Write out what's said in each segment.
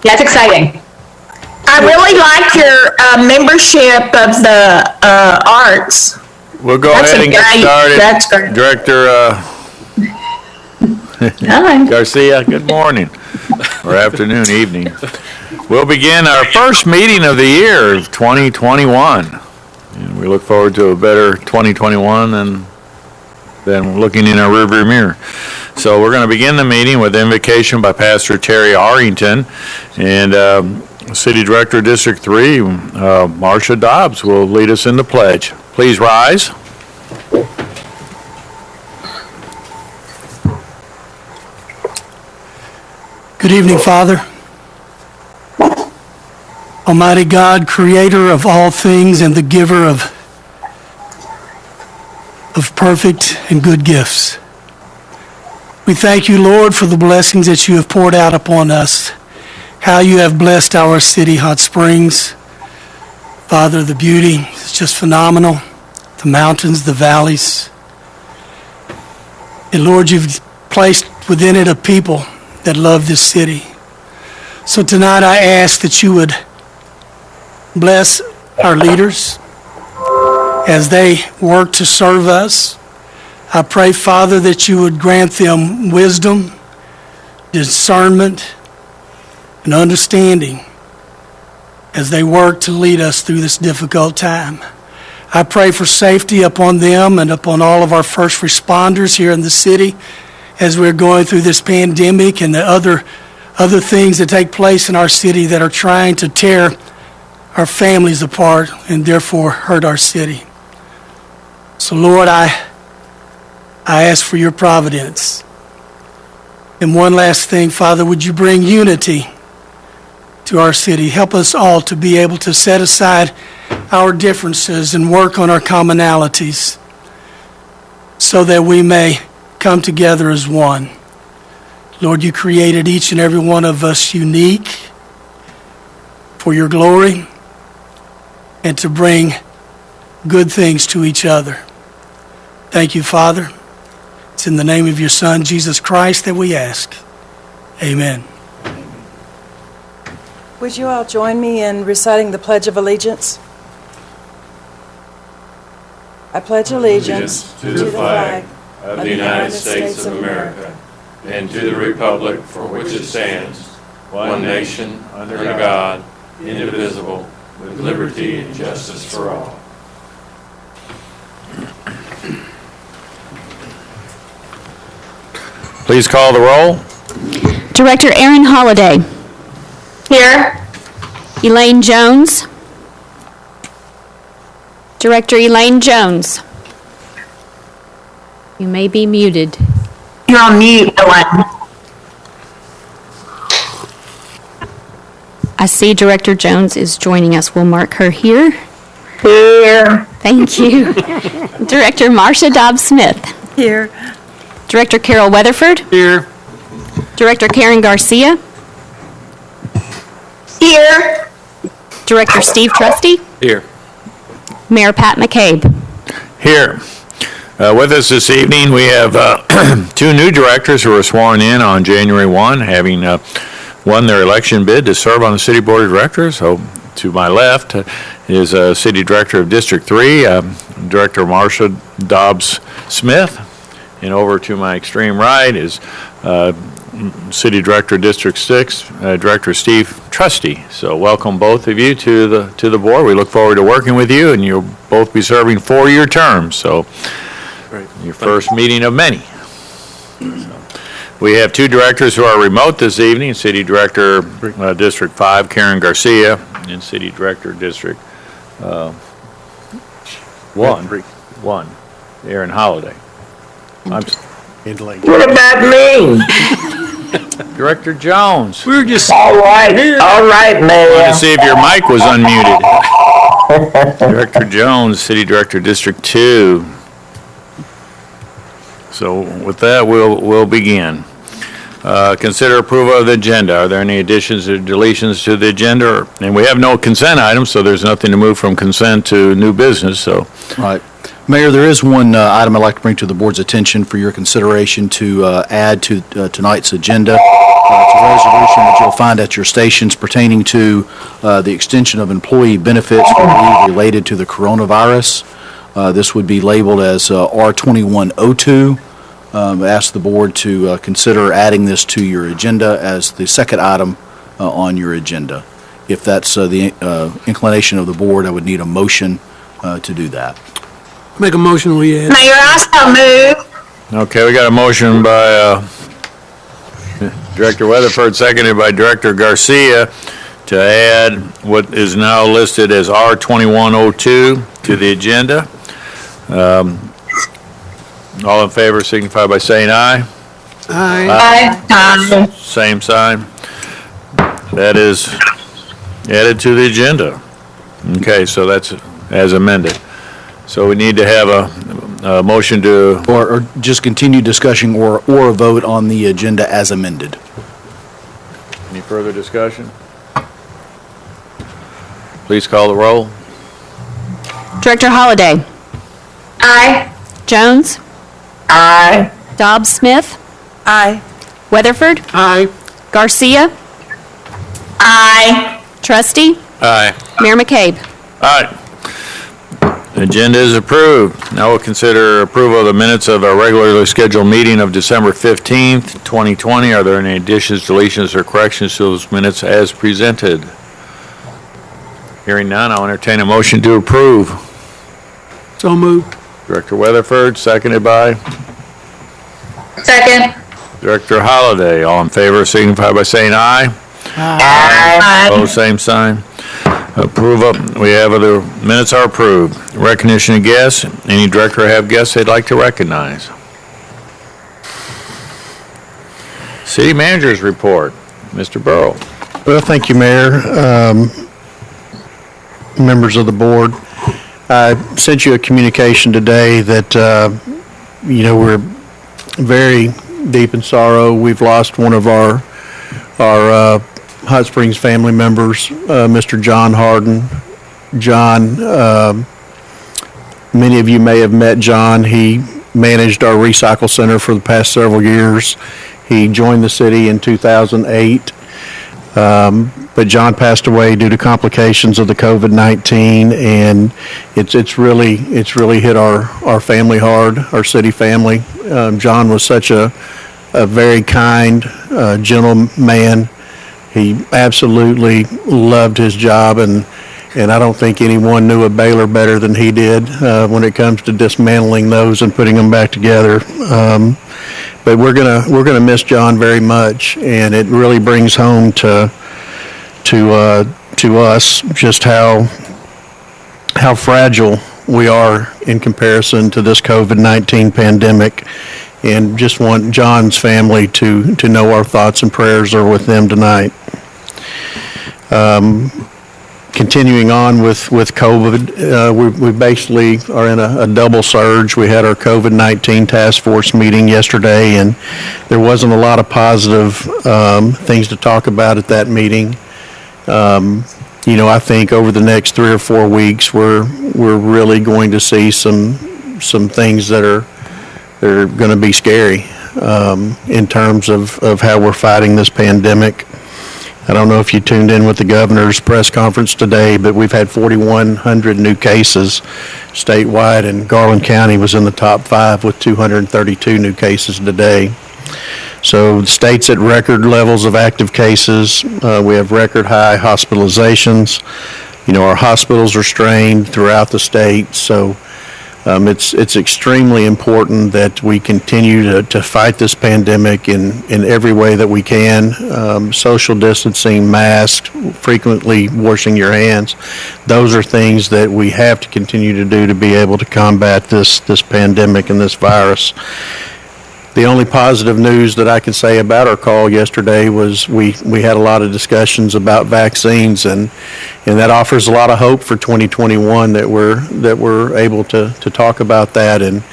That's exciting. I really like your membership of the arts. We'll go That's ahead and get great. started. That's great. Director Hi. Garcia, good morning, or afternoon, evening. We'll begin our first meeting of the year of 2021. And we look forward to a better 2021 than looking in our rearview mirror. So we're going to begin the meeting with invocation by Pastor Terry Arrington, and City Director, District 3, Marcia Dobbs, will lead us in the pledge. Please rise. Good evening, Father. Almighty God, creator of all things and the giver of perfect and good gifts. We thank you, Lord, for the blessings that you have poured out upon us, how you have blessed our city, Hot Springs. Father, the beauty is just phenomenal, the mountains, the valleys. And Lord, you've placed within it a people that love this city. So tonight I ask that you would bless our leaders as they work to serve us. I pray, Father, that you would grant them wisdom, discernment, and understanding as they work to lead us through this difficult time. I pray for safety upon them and upon all of our first responders here in the city as we're going through this pandemic and the other things that take place in our city that are trying to tear our families apart and therefore hurt our city. So Lord, I ask for your providence. And one last thing, Father, would you bring unity to our city? Help us all to be able to set aside our differences and work on our commonalities so that we may come together as one. Lord, you created each and every one of us unique for your glory and to bring good things to each other. Thank you, Father. It's in the name of your Son, Jesus Christ, that we ask. Amen. Would you all join me in reciting the Pledge of Allegiance? I pledge allegiance to the flag of the United States of America and to the republic for which it stands, one nation, under God, indivisible, with liberty and justice for all. Please call the roll. Director Aaron Holliday. Here. Elaine Jones. Director Elaine Jones. You may be muted. You're on mute, Elaine. I see Director Jones is joining us. We'll mark her here. Here. Thank you. Director Marcia Dobbs Smith. here. Director Carol Weatherford. Here. Director Karen Garcia. Here. Director Steve Trusty. Here. Mayor Pat McCabe. Here. With us this evening, we have two new directors who were sworn in on January 1, having won their election bid to serve on the City Board of Directors. So to my left is City Director of District 3, Director Marcia Dobbs Smith. And over to my extreme right is City Director, District 6, Director Steve Trusty. So welcome both of you to the board. We look forward to working with you, and you'll both be serving 4-year terms. So your first meeting of many. So we have two directors who are remote this evening, City Director, District 5, Karen Garcia, and City Director, District 1, Aaron Holliday. What about me? Director Jones. We're just All right, Mayor. To see if your mic was unmuted. Director Jones, City Director, District 2. So with that, we'll begin. Consider approval of the agenda. Are there any additions or deletions to the agenda? And we have no consent items, so there's nothing to move from consent to new business, so. Right. Mayor, there is one item I'd like to bring to the board's attention for your consideration to add to tonight's agenda. It's a resolution that you'll find at your stations pertaining to the extension of employee benefits for leave related to the coronavirus. This would be labeled as R2102. Ask the board to consider adding this to your agenda as the second item on your agenda. If that's the inclination of the board, I would need a motion to do that. Make a motion, we add. Mayor, I so move. Okay, we got a motion by Director Weatherford, seconded by Director Garcia, to add what is now listed as R2102 to the agenda. All in favor signify by saying aye. Aye. Same sign. That is added to the agenda. Okay, so that's as amended. So we need to have a motion to, Or just continue discussion or a vote on the agenda as amended. any further discussion? Please call the roll. Director Holliday. Aye. Jones. Aye. Dobbs Smith. Aye. Weatherford. Aye. Garcia. Aye. Trustee. Aye. Mayor McCabe. Aye. Agenda is approved. Now we'll consider approval of the minutes of our regularly scheduled meeting of December 15th, 2020. Are there any additions, deletions, or corrections to those minutes as presented? Hearing none, I'll entertain a motion to approve. So moved. Director Weatherford, seconded by Second. Director Holliday. All in favor signify by saying aye. Aye. Opposed, same sign. Approval, we have the minutes are approved. Recognition of guests. Any director have guests they'd like to recognize? City Manager's Report. Mr. Burrow. Well, thank you, Mayor. Members of the board, I sent you a communication today that, we're very deep in sorrow. We've lost one of our Hot Springs family members, Mr. John Harden. John, many of you may have met John. He managed our recycle center for the past several years. He joined the city in 2008. But John passed away due to complications of the COVID-19, and it's really hit our family hard, our city family. John was such a very kind, gentle man. He absolutely loved his job, and I don't think anyone knew a baler better than he did when it comes to dismantling those and putting them back together. But we're gonna miss John very much, and it really brings home to us just how fragile we are in comparison to this COVID-19 pandemic, and just want John's family to know our thoughts and prayers are with them tonight. Continuing on with COVID, we basically are in a double surge. We had our COVID-19 task force meeting yesterday, and there wasn't a lot of positive things to talk about at that meeting. I think over the next 3 or 4 weeks, we're really going to see some things that are going to be scary in terms of how we're fighting this pandemic. I don't know if you tuned in with the governor's press conference today, but we've had 4,100 new cases statewide, and Garland County was in the top 5 with 232 new cases today. So the state's at record levels of active cases. We have record high hospitalizations. Our hospitals are strained throughout the state. So it's extremely important that we continue to fight this pandemic in every way that we can. Social distancing, masks, frequently washing your hands. Those are things that we have to continue to do to be able to combat this pandemic and this virus. The only positive news that I can say about our call yesterday was we had a lot of discussions about vaccines, and that offers a lot of hope for 2021 that we're able to talk about that. And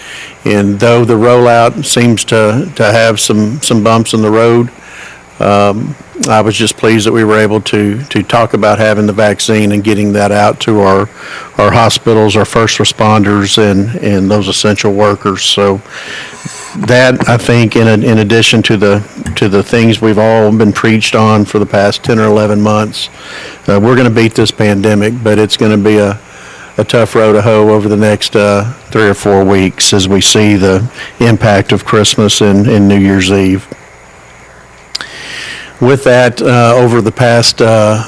though the rollout seems to have some bumps in the road, I was just pleased that we were able to talk about having the vaccine and getting that out to our hospitals, our first responders, and those essential workers. So that, I think, in addition to the things we've all been preached on for the past 10 or 11 months, we're going to beat this pandemic, but it's going to be a tough row to hoe over the next 3 or 4 weeks as we see the impact of Christmas and New Year's Eve. With that, over the past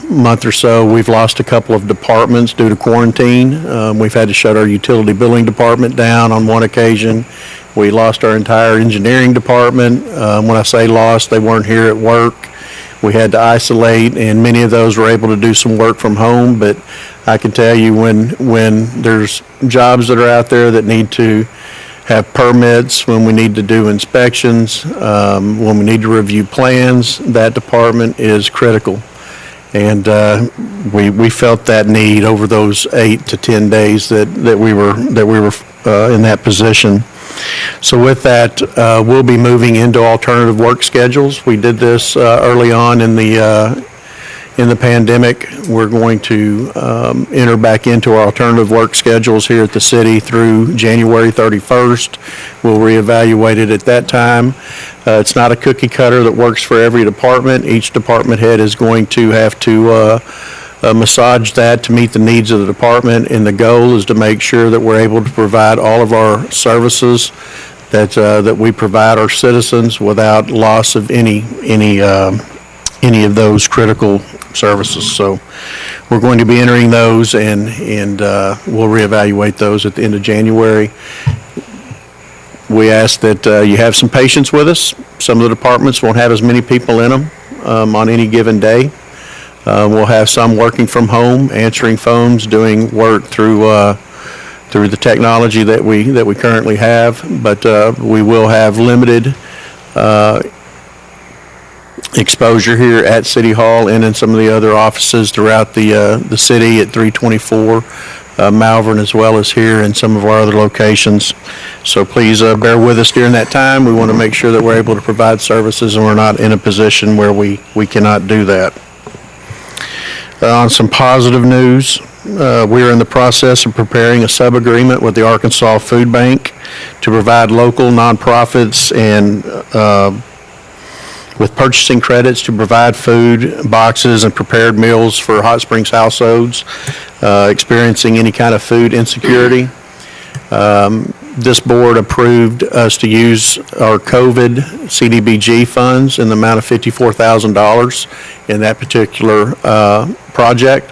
month or so, we've lost a couple of departments due to quarantine. We've had to shut our utility billing department down on one occasion. We lost our entire engineering department. When I say lost, they weren't here at work. We had to isolate, and many of those were able to do some work from home. But I can tell you, when there's jobs that are out there that need to have permits, when we need to do inspections, when we need to review plans, that department is critical. And we felt that need over those 8 to 10 days that we were in that position. So with that, we'll be moving into alternative work schedules. We did this early on in the pandemic. We're going to enter back into our alternative work schedules here at the city through January 31st. We'll reevaluate it at that time. It's not a cookie cutter that works for every department. Each department head is going to have to massage that to meet the needs of the department, and the goal is to make sure that we're able to provide all of our services that we provide our citizens without loss of any of those critical services. So we're going to be entering those, and we'll reevaluate those at the end of January. We ask that you have some patience with us. Some of the departments won't have as many people in them on any given day. We'll have some working from home, answering phones, doing work through the technology that we currently have, but we will have limited exposure here at City Hall and in some of the other offices throughout the city at 324 Malvern, as well as here in some of our other locations. So please bear with us during that time. We want to make sure that we're able to provide services and we're not in a position where we cannot do that. On some positive news, we are in the process of preparing a sub-agreement with the Arkansas Food Bank to provide local nonprofits and with purchasing credits to provide food, boxes, and prepared meals for Hot Springs households experiencing any kind of food insecurity. This board approved us to use our COVID CDBG funds in the amount of $54,000 in that particular project.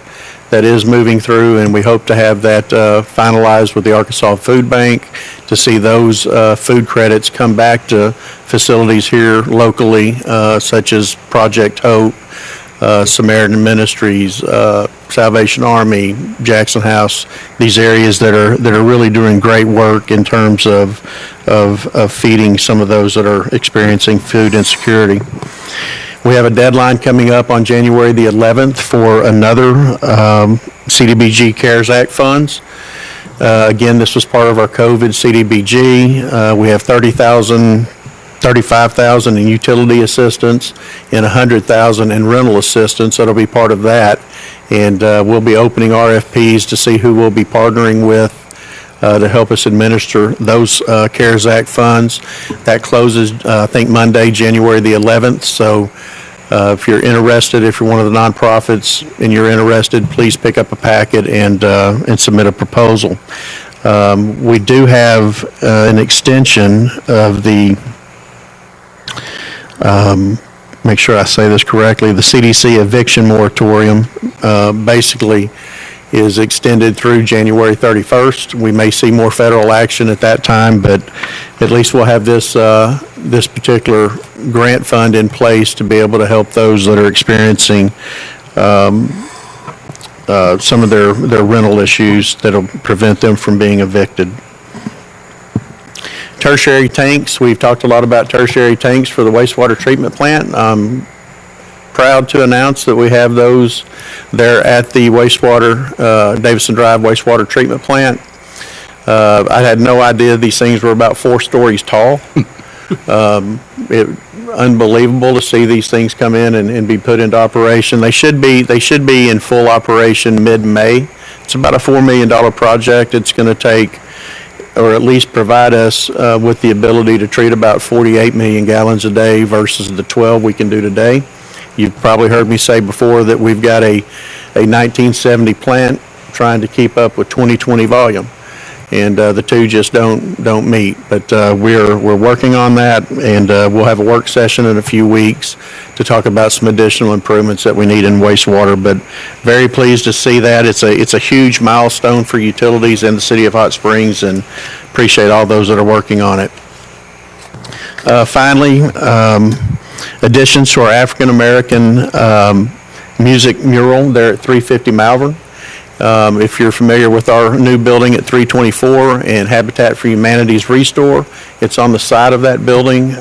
That is moving through, and we hope to have that finalized with the Arkansas Food Bank to see those food credits come back to facilities here locally, such as Project Hope, Samaritan Ministries, Salvation Army, Jackson House, these areas that are really doing great work in terms of feeding some of those that are experiencing food insecurity. We have a deadline coming up on January the 11th for another CDBG CARES Act funds. Again, this was part of our COVID CDBG. We have $35,000 in utility assistance and $100,000 in rental assistance. That'll be part of that. And we'll be opening RFPs to see who we'll be partnering with to help us administer those CARES Act funds. That closes, I think, Monday, January the 11th. So if you're interested, if you're one of the nonprofits and you're interested, please pick up a packet and submit a proposal. We do have an extension of the, make sure I say this correctly, the CDC eviction moratorium basically is extended through January 31st. We may see more federal action at that time, but at least we'll have this particular grant fund in place to be able to help those that are experiencing some of their rental issues that'll prevent them from being evicted. Tertiary tanks, we've talked a lot about tertiary tanks for the wastewater treatment plant. I'm proud to announce that we have those there at the Davison Drive wastewater treatment plant. I had no idea these things were about 4 stories tall. unbelievable to see these things come in and be put into operation. They should be in full operation mid-May. It's about a $4 million project. It's going to take, or at least provide us with the ability to treat about 48 million gallons a day versus the 12 we can do today. You've probably heard me say before that we've got a 1970 plant trying to keep up with 2020 volume, and the two just don't meet. But we're working on that, and we'll have a work session in a few weeks to talk about some additional improvements that we need in wastewater. But very pleased to see that. It's a huge milestone for utilities in the city of Hot Springs, and appreciate all those that are working on it. Finally, additions to our African American music mural there at 350 Malvern. If you're familiar with our new building at 324 and Habitat for Humanity's Restore, it's on the side of that building.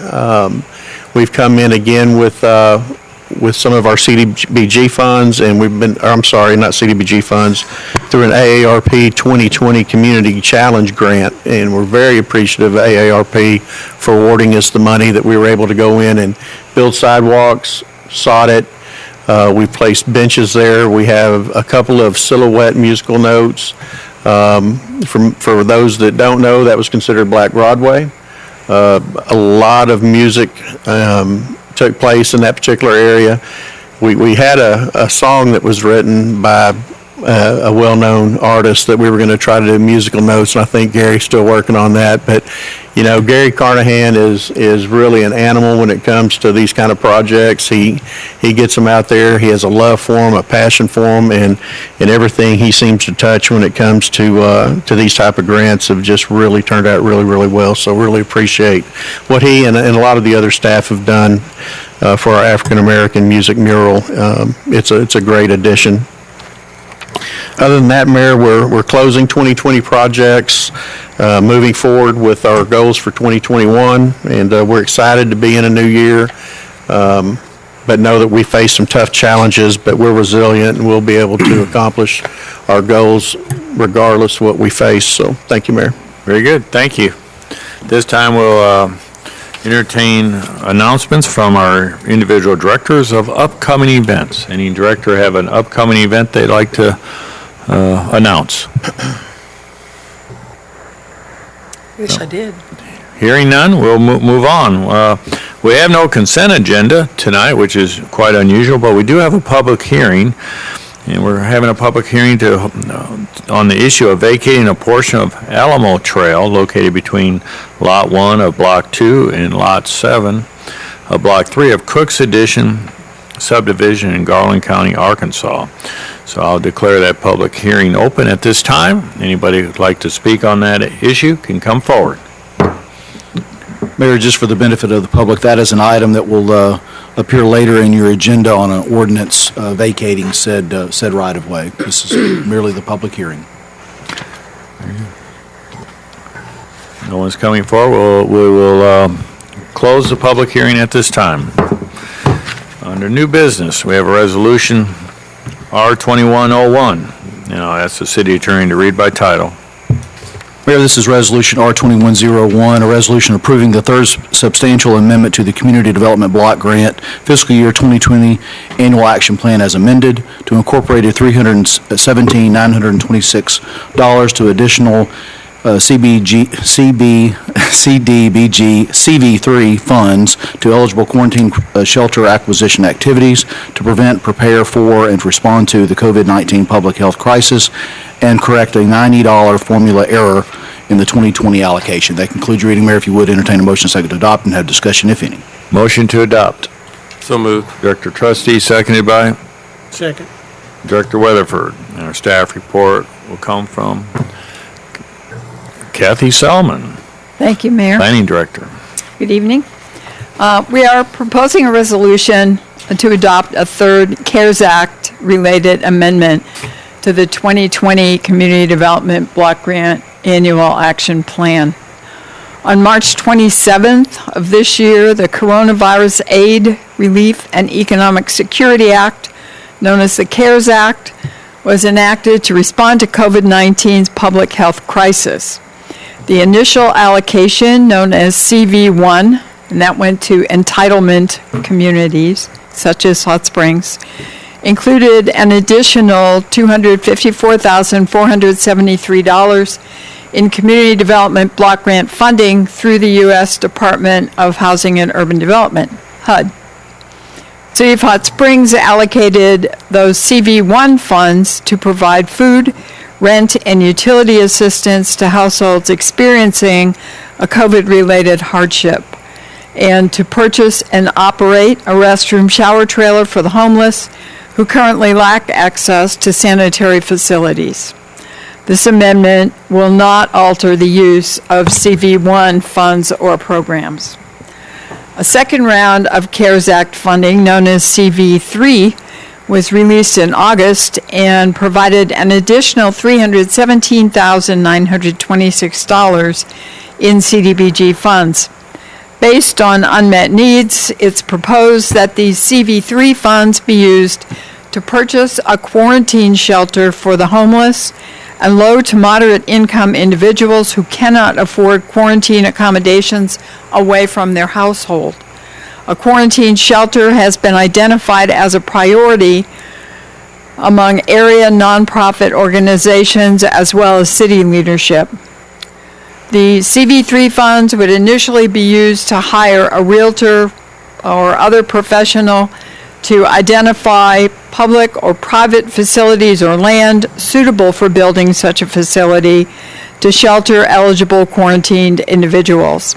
We've come in again with some of our CDBG funds, and not CDBG funds, through an AARP 2020 Community Challenge grant, and we're very appreciative of AARP for awarding us the money that we were able to go in and build sidewalks, sod it. We've placed benches there. We have a couple of silhouette musical notes. For those that don't know, that was considered Black Broadway. A lot of music took place in that particular area. We had a song that was written by a well-known artist that we were going to try to do musical notes, and I think Gary's still working on that. But, you know, Gary Carnahan is really an animal when it comes to these kind of projects. He gets them out there. He has a love for them, a passion for them, and everything he seems to touch when it comes to these type of grants have just really turned out really, really well. So really appreciate what he and a lot of the other staff have done for our African American music mural. It's a great addition. Other than that, Mayor, we're closing 2020 projects, moving forward with our goals for 2021, and we're excited to be in a new year, but know that we face some tough challenges, but we're resilient and we'll be able to accomplish our goals regardless of what we face. So thank you, Mayor. Very good, thank you. This time we'll entertain announcements from our individual directors of upcoming events. Any director have an upcoming event they'd like to announce? Wish I did. Hearing none, we'll move on. We have no consent agenda tonight, which is quite unusual, but we do have a public hearing, and we're having a public hearing on the issue of vacating a portion of Alamo Trail located between Lot 1 of Block 2 and Lot 7 of Block 3 of Cook's Addition subdivision in Garland County, Arkansas. So I'll declare that public hearing open at this time. Anybody who'd like to speak on that issue can come forward. Mayor, just for the benefit of the public, that is an item that will appear later in your agenda on an ordinance vacating said right-of-way. This is merely the public hearing. No one's coming forward. We will close the public hearing at this time. Under new business, we have a resolution R2101. Now, I ask the city attorney to read by title. Mayor, this is Resolution R2101, a resolution approving the third substantial amendment to the Community Development Block Grant Fiscal Year 2020 Annual Action Plan as amended to incorporate $317,926 to additional CDBG CV3 funds to eligible quarantine shelter acquisition activities to prevent, prepare for, and respond to the COVID-19 public health crisis and correct a $90 formula error in the 2020 allocation. That concludes your reading, Mayor. If you would, entertain a motion second to adopt and have discussion, if any. Motion to adopt. So moved. Director Trustee, seconded by Second. Director Weatherford. And our staff report will come from Kathy Selman, Thank you, Mayor. Planning Director. Good evening. We are proposing a resolution to adopt a third CARES Act-related amendment to the 2020 Community Development Block Grant Annual Action Plan. On March 27th of this year, the Coronavirus Aid, Relief, and Economic Security Act, known as the CARES Act, was enacted to respond to COVID-19's public health crisis. The initial allocation, known as CV1, and that went to entitlement communities such as Hot Springs, included an additional $254,473 in community development block grant funding through the U.S. Department of Housing and Urban Development, HUD. City of Hot Springs allocated those CV1 funds to provide food, rent, and utility assistance to households experiencing a COVID-related hardship, and to purchase and operate a restroom shower trailer for the homeless who currently lack access to sanitary facilities. This amendment will not alter the use of CV1 funds or programs. A second round of CARES Act funding, known as CV3, was released in August and provided an additional $317,926 in CDBG funds. Based on unmet needs, it's proposed that these CV3 funds be used to purchase a quarantine shelter for the homeless and low to moderate income individuals who cannot afford quarantine accommodations away from their household. A quarantine shelter has been identified as a priority among area nonprofit organizations as well as city leadership. The CV3 funds would initially be used to hire a realtor or other professional to identify public or private facilities or land suitable for building such a facility to shelter eligible quarantined individuals.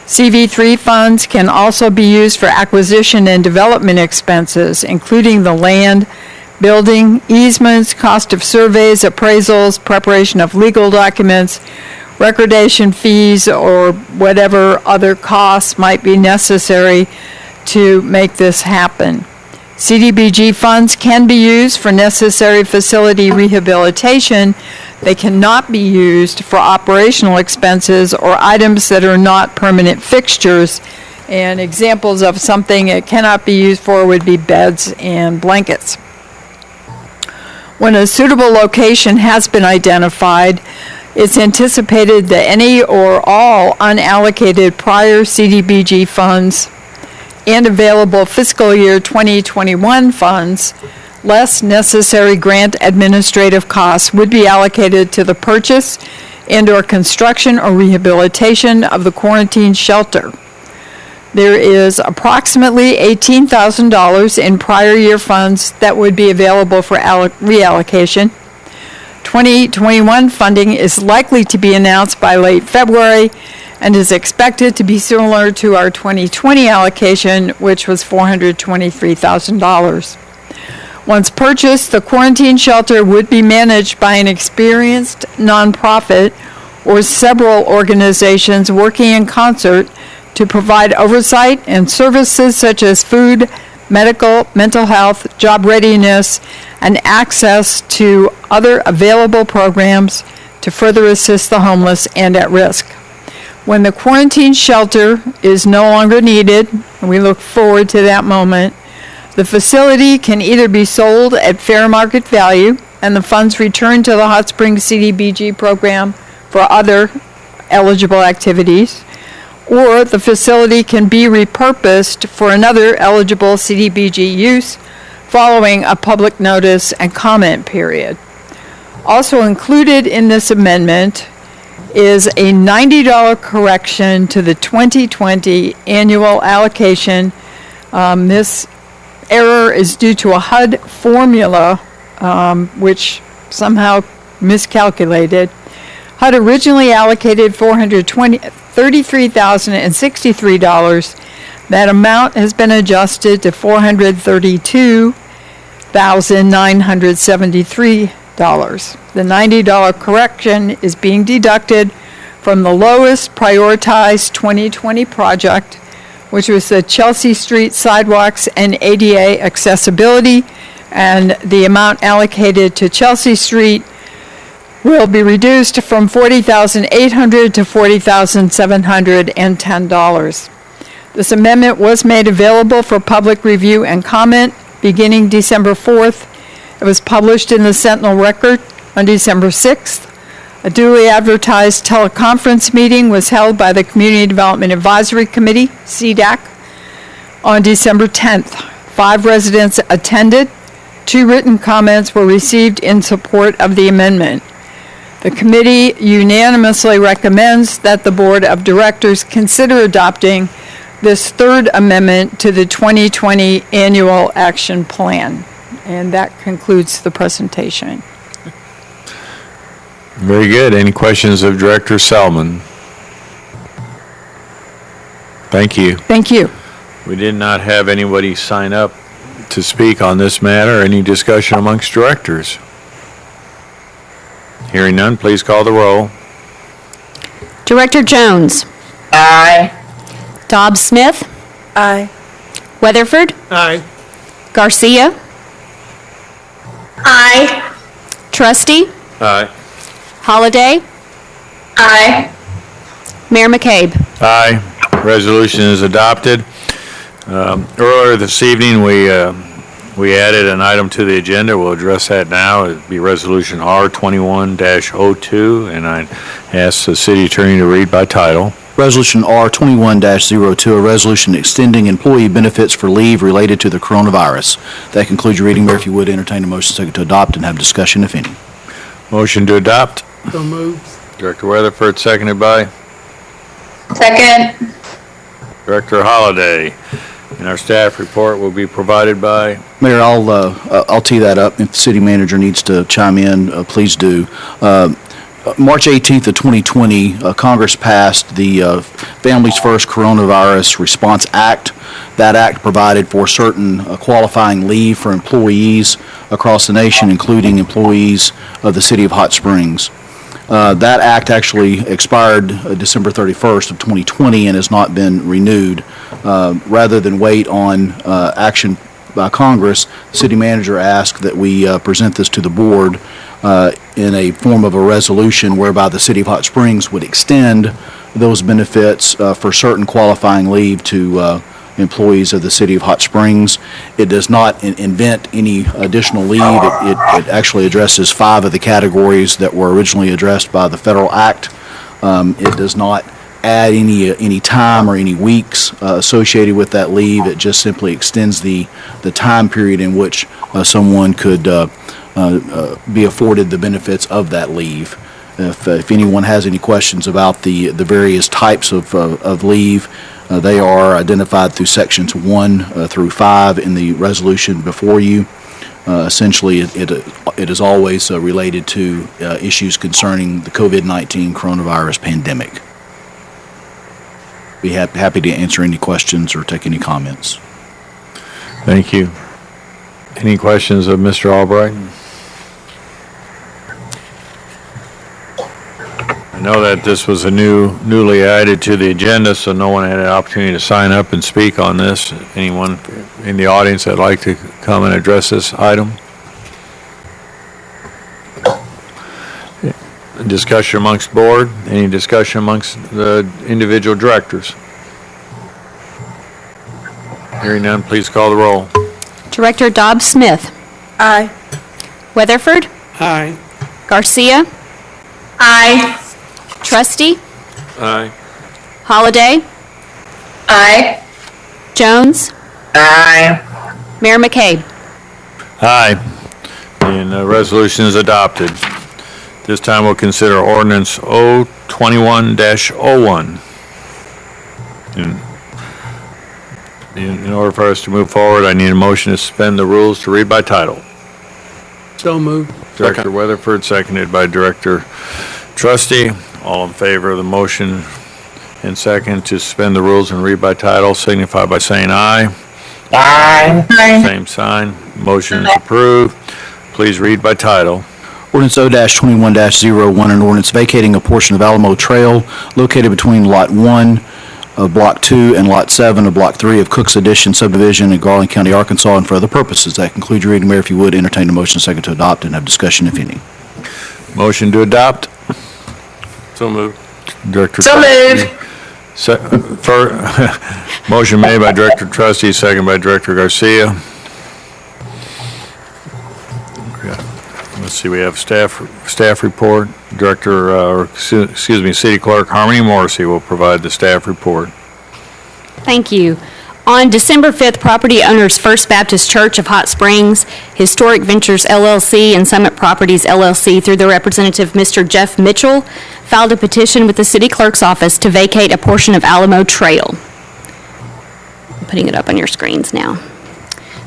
CV3 funds can also be used for acquisition and development expenses, including the land, building, easements, cost of surveys, appraisals, preparation of legal documents, recordation fees, or whatever other costs might be necessary to make this happen. CDBG funds can be used for necessary facility rehabilitation. They cannot be used for operational expenses or items that are not permanent fixtures. And examples of something it cannot be used for would be beds and blankets. When a suitable location has been identified, it's anticipated that any or all unallocated prior CDBG funds and available fiscal year 2021 funds, less necessary grant administrative costs, would be allocated to the purchase and/or construction or rehabilitation of the quarantine shelter. There is approximately $18,000 in prior year funds that would be available for reallocation. 2021 funding is likely to be announced by late February and is expected to be similar to our 2020 allocation, which was $423,000. Once purchased, the quarantine shelter would be managed by an experienced nonprofit or several organizations working in concert to provide oversight and services such as food, medical, mental health, job readiness, and access to other available programs to further assist the homeless and at risk. When the quarantine shelter is no longer needed, and we look forward to that moment, the facility can either be sold at fair market value and the funds returned to the Hot Springs CDBG program for other eligible activities, or the facility can be repurposed for another eligible CDBG use following a public notice and comment period. Also included in this amendment is a $90 correction to the 2020 annual allocation. This error is due to a HUD formula which somehow miscalculated. HUD originally allocated $433,063. That amount has been adjusted to $432,973. The $90 correction is being deducted from the lowest prioritized 2020 project, which was the Chelsea Street sidewalks and ADA accessibility, and the amount allocated to Chelsea Street will be reduced from $40,800 to $40,710. This amendment was made available for public review and comment beginning December 4th. It was published in the Sentinel Record on December 6th. A duly advertised teleconference meeting was held by the Community Development Advisory Committee, CDAC, on December 10th. 5 residents attended. 2 written comments were received in support of the amendment. The committee unanimously recommends that the Board of Directors consider adopting this third amendment to the 2020 Annual Action Plan. And that concludes the presentation. Very good. Any questions of Director Selman? Thank you. Thank you. We did not have anybody sign up to speak on this matter. Any discussion amongst directors? Hearing none, please call the roll. Director Jones. Aye. Dobbs Smith. Aye. Weatherford. Aye. Garcia. Aye. Trustee. Aye. Holliday. Aye. Mayor McCabe. Aye. Resolution is adopted. Earlier this evening, we added an item to the agenda. We'll address that now. It'd be Resolution R21-02, and I ask the city attorney to read by title. Resolution R21-02, a resolution extending employee benefits for leave related to the coronavirus. That concludes your reading, Mayor. If you would, entertain a motion second to adopt and have discussion, if any. Motion to adopt. So moved. Director Weatherford, seconded by Second. Director Holliday. And our staff report will be provided by Mayor, I'll tee that up. If the city manager needs to chime in, please do. March 18th of 2020, Congress passed the Families First Coronavirus Response Act. That act provided for certain qualifying leave for employees across the nation, including employees of the city of Hot Springs. That act actually expired December 31st of 2020 and has not been renewed. Rather than wait on action by Congress, the city manager asked that we present this to the board in a form of a resolution whereby the city of Hot Springs would extend those benefits for certain qualifying leave to employees of the city of Hot Springs. It does not invent any additional leave. It actually addresses 5 of the categories that were originally addressed by the federal act. It does not add any time or any weeks associated with that leave. It just simply extends the time period in which someone could be afforded the benefits of that leave. If anyone has any questions about the various types of leave, they are identified through sections 1 through 5 in the resolution before you. Essentially, it is always related to issues concerning the COVID-19 coronavirus pandemic. Be happy to answer any questions or take any comments. Thank you. Any questions of Mr. Albright? I know that this was newly added to the agenda, so no one had an opportunity to sign up and speak on this. Anyone in the audience that'd like to come and address this item? Discussion amongst board? Any discussion amongst the individual directors? Hearing none, please call the roll. Director Dobbs Smith. Aye. Weatherford. Aye. Garcia. Aye. Trustee. Aye. Holliday. Aye. Jones. Aye. Mayor McCabe. Aye. And the resolution is adopted. This time we'll consider ordinance 021-01. In order for us to move forward, I need a motion to suspend the rules to read by title. So moved. Director Weatherford, seconded by Director Trustee. All in favor of the motion and second to suspend the rules and read by title, signify by saying aye. Aye. Same sign. Motion is approved. Please read by title. Ordinance O-21-01, an ordinance vacating a portion of Alamo Trail located between Lot 1 of Block 2 and Lot 7 of Block 3 of Cook's Addition subdivision in Garland County, Arkansas, and for other purposes. That concludes your reading, Mayor. If you would, entertain a motion second to adopt and have discussion, if any. Motion to adopt. So moved. Director. So moved. Motion made by Director Trustee, second by Director Garcia. Let's see, we have staff report. City Clerk Harmony Morrissey will provide the staff report. Thank you. On December 5th, property owners First Baptist Church of Hot Springs, Historic Ventures LLC, and Summit Properties LLC, through their representative, Mr. Jeff Mitchell, filed a petition with the city clerk's office to vacate a portion of Alamo Trail. I'm putting it up on your screens now.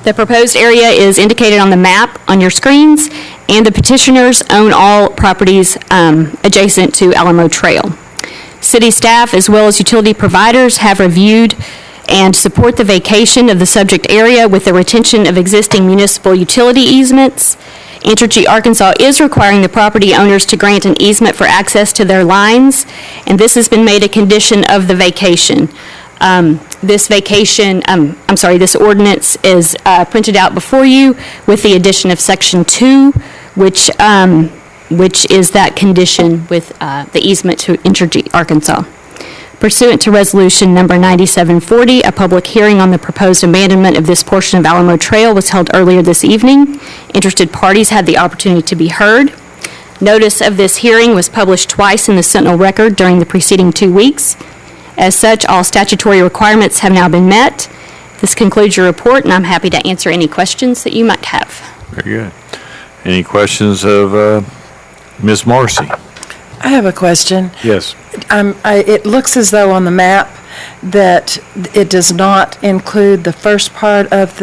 The proposed area is indicated on the map on your screens, and the petitioners own all properties adjacent to Alamo Trail. City staff, as well as utility providers, have reviewed and support the vacation of the subject area with the retention of existing municipal utility easements. Entergy Arkansas is requiring the property owners to grant an easement for access to their lines, and this has been made a condition of the vacation. This ordinance is printed out before you with the addition of Section 2, which is that condition with the easement to Entergy Arkansas. Pursuant to Resolution Number 9740, a public hearing on the proposed abandonment of this portion of Alamo Trail was held earlier this evening. Interested parties had the opportunity to be heard. Notice of this hearing was published twice in the Sentinel Record during the preceding 2 weeks. As such, all statutory requirements have now been met. This concludes your report, and I'm happy to answer any questions that you might have. Very good. Any questions of Ms. Morrissey? I have a question. Yes. It looks as though on the map that it does not include the first part of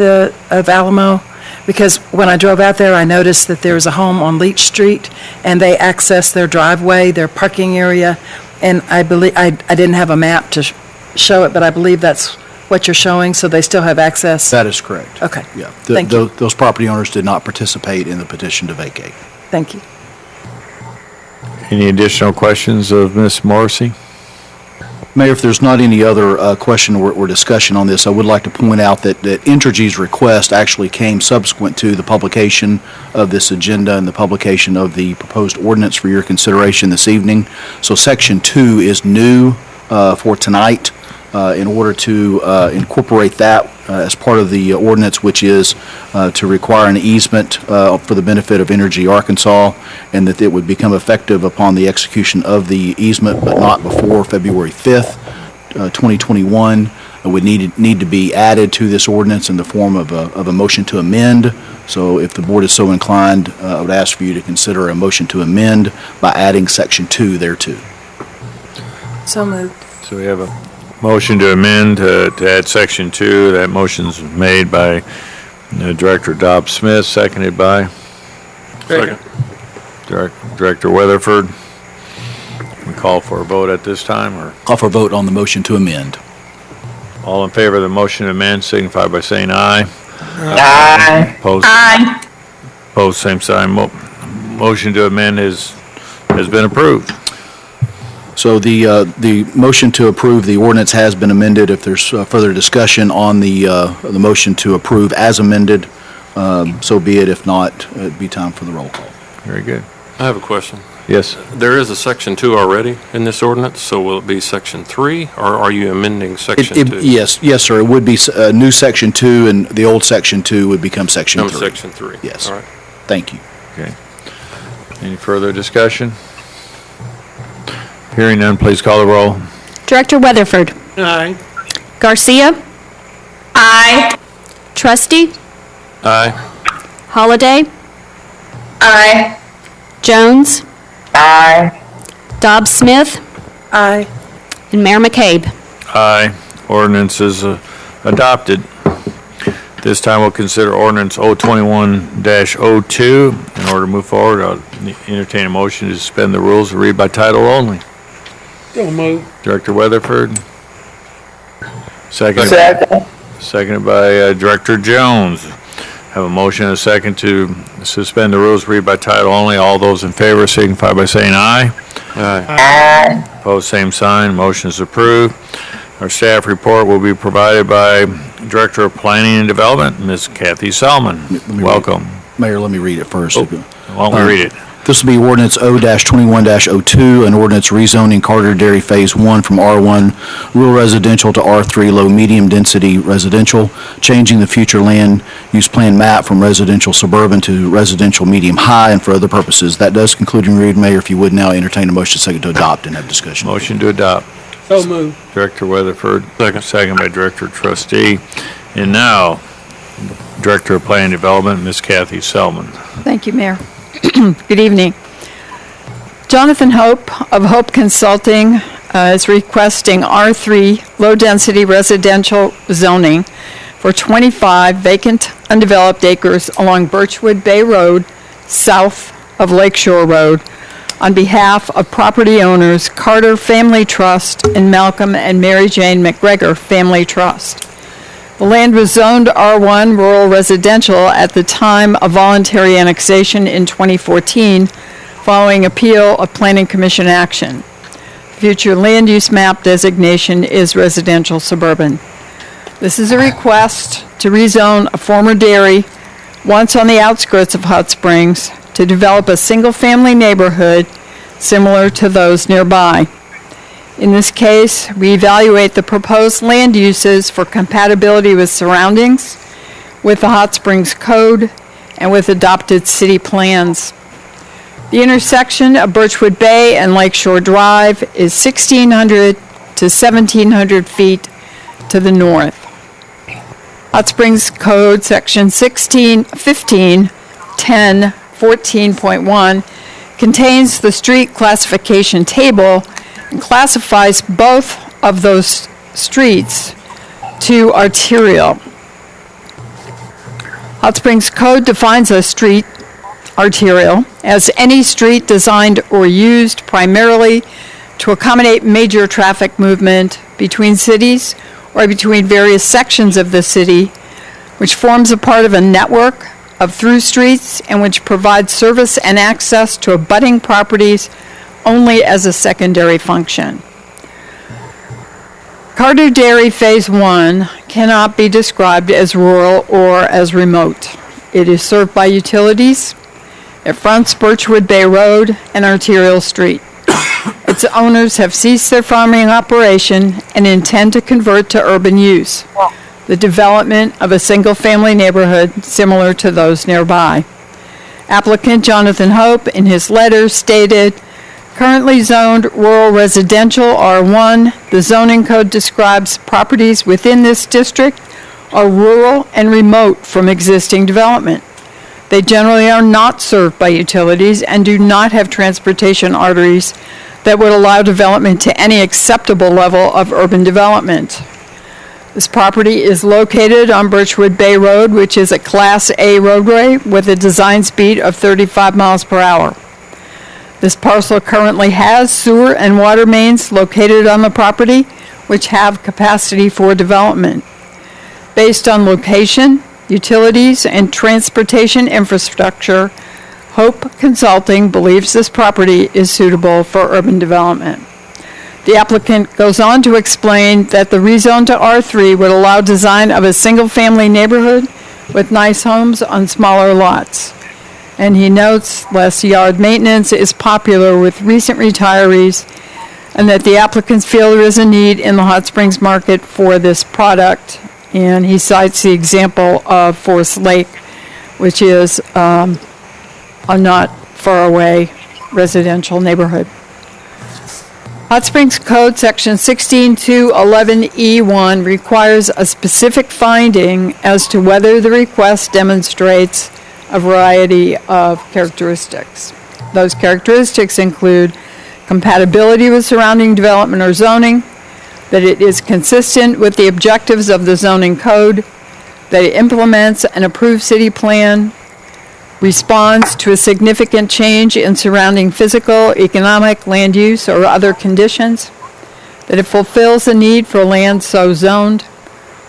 Alamo, because when I drove out there, I noticed that there was a home on Leach Street, and they access their driveway, their parking area, and I believe, I didn't have a map to show it, but I believe that's what you're showing, so they still have access? That is correct. Okay. Yeah. Thank you. Those property owners did not participate in the petition to vacate. Thank you. Any additional questions of Ms. Morrissey? Mayor, if there's not any other question or discussion on this, I would like to point out that Entergy's request actually came subsequent to the publication of this agenda and the publication of the proposed ordinance for your consideration this evening. So Section 2 is new for tonight. In order to incorporate that as part of the ordinance, which is to require an easement for the benefit of Entergy Arkansas, and that it would become effective upon the execution of the easement, but not before February 5th, 2021, would need to be added to this ordinance in the form of a motion to amend. So if the board is so inclined, I would ask for you to consider a motion to amend by adding Section 2 thereto. So moved. So we have a motion to amend to add Section 2. That motion's made by Director Dobbs-Smith, seconded by Second. Director Weatherford. We call for a vote at this time, or Call for a vote on the motion to amend. all in favor of the motion to amend signify by saying aye. Aye. Opposed? Aye. Opposed, same sign. Motion to amend has been approved. So the motion to approve the ordinance has been amended. If there's further discussion on the motion to approve as amended, so be it. If not, it'd be time for the roll call. Very good. I have a question. Yes. There is a Section 2 already in this ordinance, so will it be Section 3, or are you amending Section 2? Yes, sir. It would be a new Section 2, and the old Section 2 would become Section 3. Become Section 3. Yes. All right. Thank you. Okay. Any further discussion? Hearing none, please call the roll. Director Weatherford. Aye. Garcia. Aye. Trustee. Aye. Holliday. Aye. Jones. Aye. Dobbs-Smith. Aye. And Mayor McCabe. Aye. Ordinance is adopted. This time we'll consider ordinance 021-02. In order to move forward, I'll entertain a motion to suspend the rules and read by title only. So moved. Director Weatherford. Second. Seconded by Director Jones. Have a motion and a second to suspend the rules, read by title only. All those in favor signify by saying aye. Aye. Aye. Opposed, same sign. Motion is approved. Our staff report will be provided by Director of Planning and Development, Ms. Kathy Solomon. Welcome. Mayor, let me read it first. Why don't we read it? This will be ordinance O-21-02, an ordinance rezoning Carter Dairy Phase 1 from R1 rural residential to R3 low-medium density residential, changing the future land use plan map from residential suburban to residential medium-high and for other purposes. That does conclude your reading, Mayor. If you would now entertain a motion second to adopt and have discussion. Motion to adopt. So moved. Director Weatherford, second by Director Trustee. And now, Director of Planning and Development, Ms. Kathy Selman. Thank you, Mayor. Good evening. Jonathan Hope of Hope Consulting is requesting R3 low-density residential zoning for 25 vacant undeveloped acres along Birchwood Bay Road, south of Lakeshore Road, on behalf of property owners Carter Family Trust and Malcolm and Mary Jane McGregor Family Trust. The land was zoned R1 rural residential at the time of voluntary annexation in 2014, following appeal of Planning Commission action. Future land use map designation is residential suburban. This is a request to rezone a former dairy, once on the outskirts of Hot Springs, to develop a single-family neighborhood similar to those nearby. In this case, we evaluate the proposed land uses for compatibility with surroundings, with the Hot Springs Code, and with adopted city plans. The intersection of Birchwood Bay and Lakeshore Drive is 1,600 to 1,700 feet to the north. Hot Springs Code, Section 14.1 contains the street classification table and classifies both of those streets to arterial. Hot Springs Code defines a street arterial as any street designed or used primarily to accommodate major traffic movement between cities or between various sections of the city, which forms a part of a network of through streets and which provides service and access to abutting properties only as a secondary function. Carter Dairy Phase 1 cannot be described as rural or as remote. It is served by utilities. It fronts Birchwood Bay Road and Arterial Street. Its owners have ceased their farming operation and intend to convert to urban use, the development of a single-family neighborhood similar to those nearby. Applicant Jonathan Hope, in his letter, stated, currently zoned rural residential R1, the zoning code describes properties within this district are rural and remote from existing development. They generally are not served by utilities and do not have transportation arteries that would allow development to any acceptable level of urban development. This property is located on Birchwood Bay Road, which is a Class A roadway with a design speed of 35 miles per hour. This parcel currently has sewer and water mains located on the property, which have capacity for development. Based on location, utilities, and transportation infrastructure, Hope Consulting believes this property is suitable for urban development. The applicant goes on to explain that the rezone to R3 would allow design of a single-family neighborhood with nice homes on smaller lots. And he notes less yard maintenance is popular with recent retirees, and that the applicants feel there is a need in the Hot Springs market for this product. And he cites the example of Forest Lake, which is a not far away residential neighborhood. Hot Springs Code Section 16.2.11E1 requires a specific finding as to whether the request demonstrates a variety of characteristics. Those characteristics include compatibility with surrounding development or zoning, that it is consistent with the objectives of the zoning code, that it implements an approved city plan, responds to a significant change in surrounding physical, economic, land use, or other conditions, that it fulfills the need for land so zoned,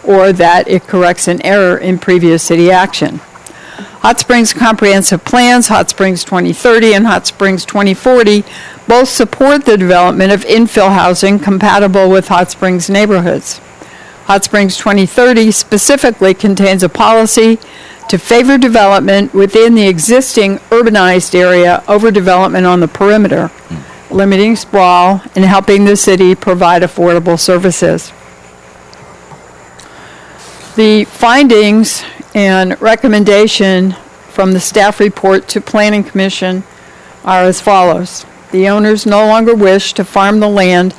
or that it corrects an error in previous city action. Hot Springs Comprehensive Plans, Hot Springs 2030 and Hot Springs 2040 both support the development of infill housing compatible with Hot Springs neighborhoods. Hot Springs 2030 specifically contains a policy to favor development within the existing urbanized area over development on the perimeter, limiting sprawl and helping the city provide affordable services. The findings and recommendation from the staff report to Planning Commission are as follows. The owners no longer wish to farm the land,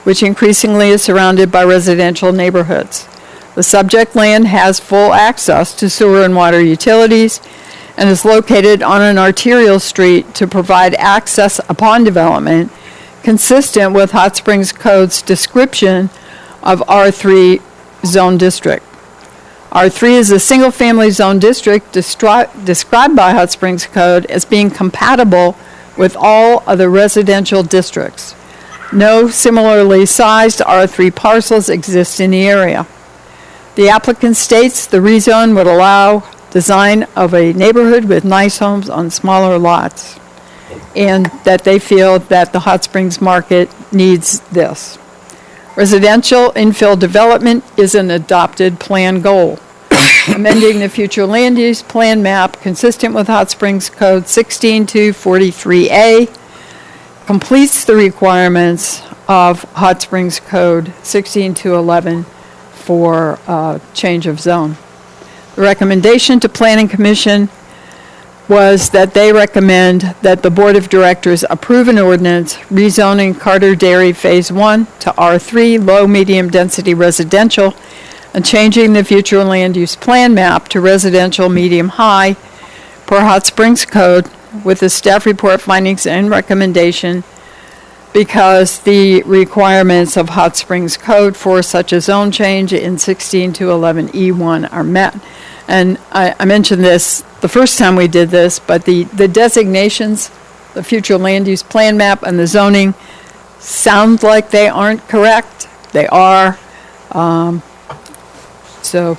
which increasingly is surrounded by residential neighborhoods. The subject land has full access to sewer and water utilities and is located on an arterial street to provide access upon development consistent with Hot Springs Code's description of R3 zone district. R3 is a single-family zone district described by Hot Springs Code as being compatible with all other residential districts. No similarly sized R3 parcels exist in the area. The applicant states the rezone would allow design of a neighborhood with nice homes on smaller lots, and that they feel that the Hot Springs market needs this. Residential infill development is an adopted plan goal. Amending the future land use plan map consistent with Hot Springs Code 16243A completes the requirements of Hot Springs Code 16211 for change of zone. The recommendation to Planning Commission was that they recommend that the Board of Directors approve an ordinance rezoning Carter Dairy Phase 1 to R3 low-medium density residential and changing the future land use plan map to residential medium-high per Hot Springs Code with the staff report findings and recommendation because the requirements of Hot Springs Code for such a zone change in 16211E1 are met. And I mentioned this the first time we did this, but the designations, the future land use plan map and the zoning sound like they aren't correct. They are. So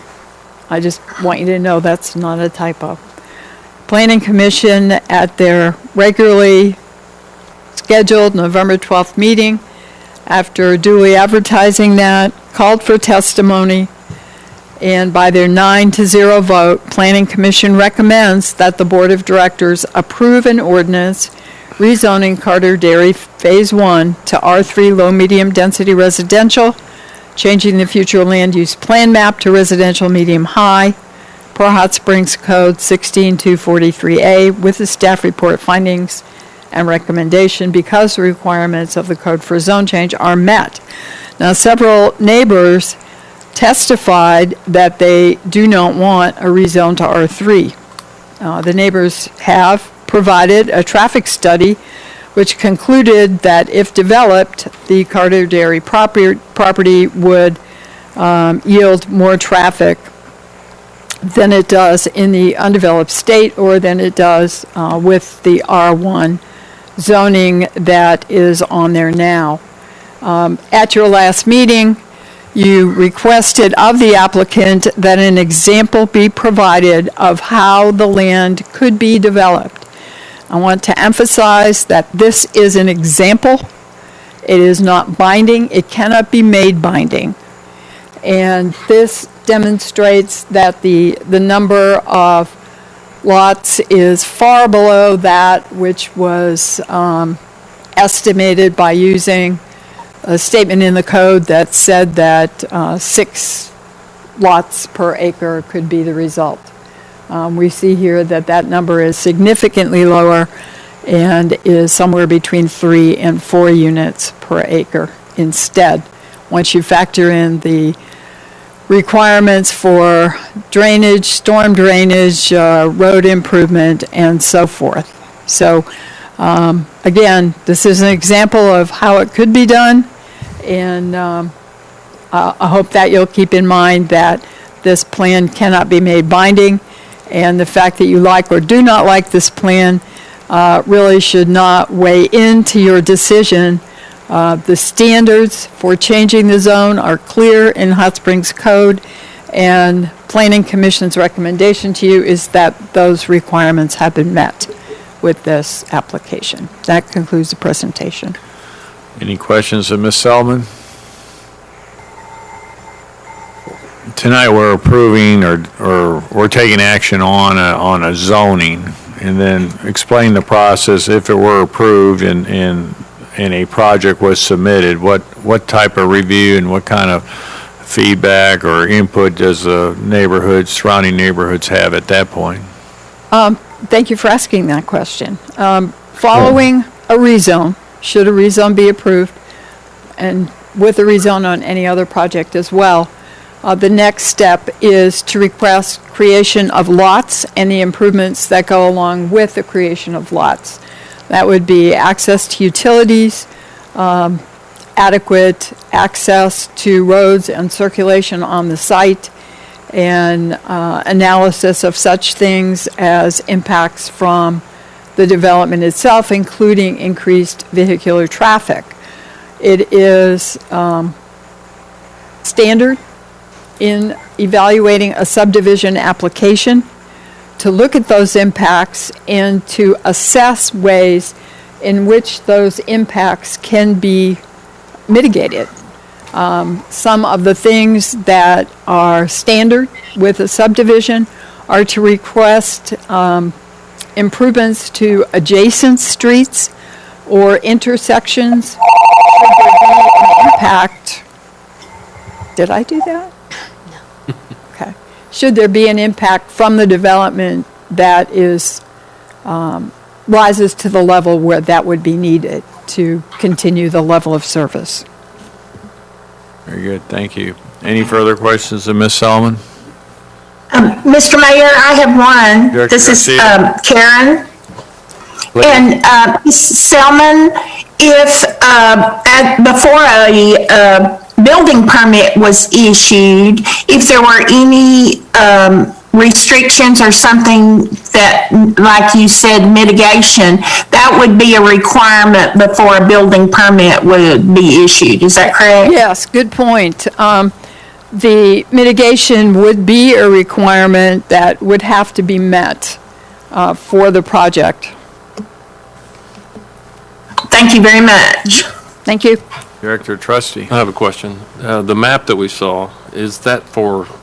I just want you to know that's not a typo. Planning Commission at their regularly scheduled November 12th meeting, after duly advertising that, called for testimony, and by their 9-0 vote, Planning Commission recommends that the Board of Directors approve an ordinance rezoning Carter Dairy Phase 1 to R3 low-medium density residential, changing the future land use plan map to residential medium-high per Hot Springs Code 16243A with the staff report findings and recommendation because the requirements of the code for zone change are met. Now, several neighbors testified that they do not want a rezone to R3. The neighbors have provided a traffic study which concluded that if developed, the Carter Dairy property would yield more traffic than it does in the undeveloped state or than it does with the R1 zoning that is on there now. At your last meeting, you requested of the applicant that an example be provided of how the land could be developed. I want to emphasize that this is an example. It is not binding. It cannot be made binding. And this demonstrates that the number of lots is far below that which was estimated by using a statement in the code that said that 6 lots per acre could be the result. We see here that that number is significantly lower and is somewhere between 3 and 4 units per acre instead, once you factor in the requirements for drainage, storm drainage, road improvement, and so forth. So, again, this is an example of how it could be done, and I hope that you'll keep in mind that this plan cannot be made binding, and the fact that you like or do not like this plan really should not weigh into your decision. The standards for changing the zone are clear in Hot Springs Code, and Planning Commission's recommendation to you is that those requirements have been met with this application. That concludes the presentation. Any questions of Ms. Selman? tonight we're approving or we're taking action on a zoning, and then explain the process if it were approved and a project was submitted, what type of review and what kind of feedback or input does the surrounding neighborhoods have at that point? Thank you for asking that question. Following a rezone, should a rezone be approved, and with a rezone on any other project as well, the next step is to request creation of lots and the improvements that go along with the creation of lots. That would be access to utilities, adequate access to roads and circulation on the site, and analysis of such things as impacts from the development itself, including increased vehicular traffic. It is standard in evaluating a subdivision application to look at those impacts and to assess ways in which those impacts can be mitigated. Some of the things that are standard with a subdivision are to request improvements to adjacent streets or intersections. Should there be an impact? Did I do that? No. Okay. Should there be an impact from the development that is rises to the level where that would be needed to continue the level of service? Very good, thank you. Any further questions of Ms. Solomon? Mr. Mayor, I have one. Director This is Garcia. Karen. Please. And Ms. Selman, if before a building permit was issued, if there were any restrictions or something that, like you said, mitigation, that would be a requirement before a building permit would be issued. Is that correct? Yes, good point. The mitigation would be a requirement that would have to be met for the project. Thank you very much. Thank you. Director Trustee. I have a question. The map that we saw, is that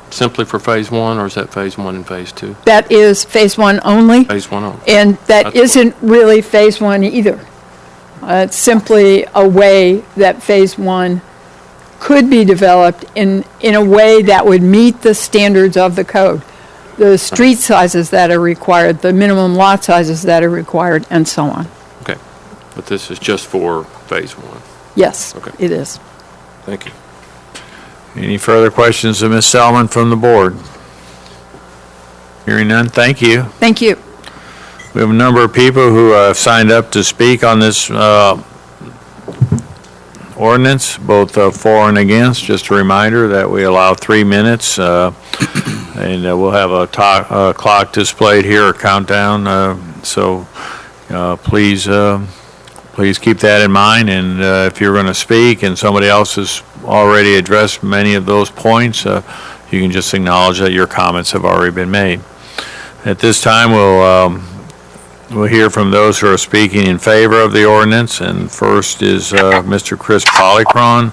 simply for phase one, or is that phase one and phase two? That is phase one only, Phase one only. and that That's isn't really phase one either. It's simply a way that phase one could be developed in a way that would meet the standards of the code. The street sizes that are required, the minimum lot sizes that are required, and so on. Okay. But this is just for phase one. Yes, Okay. it is. Thank you. Any further questions of Ms. Solomon from the board? Hearing none, thank you. Thank you. We have a number of people who have signed up to speak on this ordinance, both for and against. Just a reminder that we allow 3 minutes, and we'll have a clock displayed here, a countdown, so please keep that in mind, and if you're going to speak and somebody else has already addressed many of those points, you can just acknowledge that your comments have already been made. At this time, we'll hear from those who are speaking in favor of the ordinance, and first is Mr. Chris Polycron.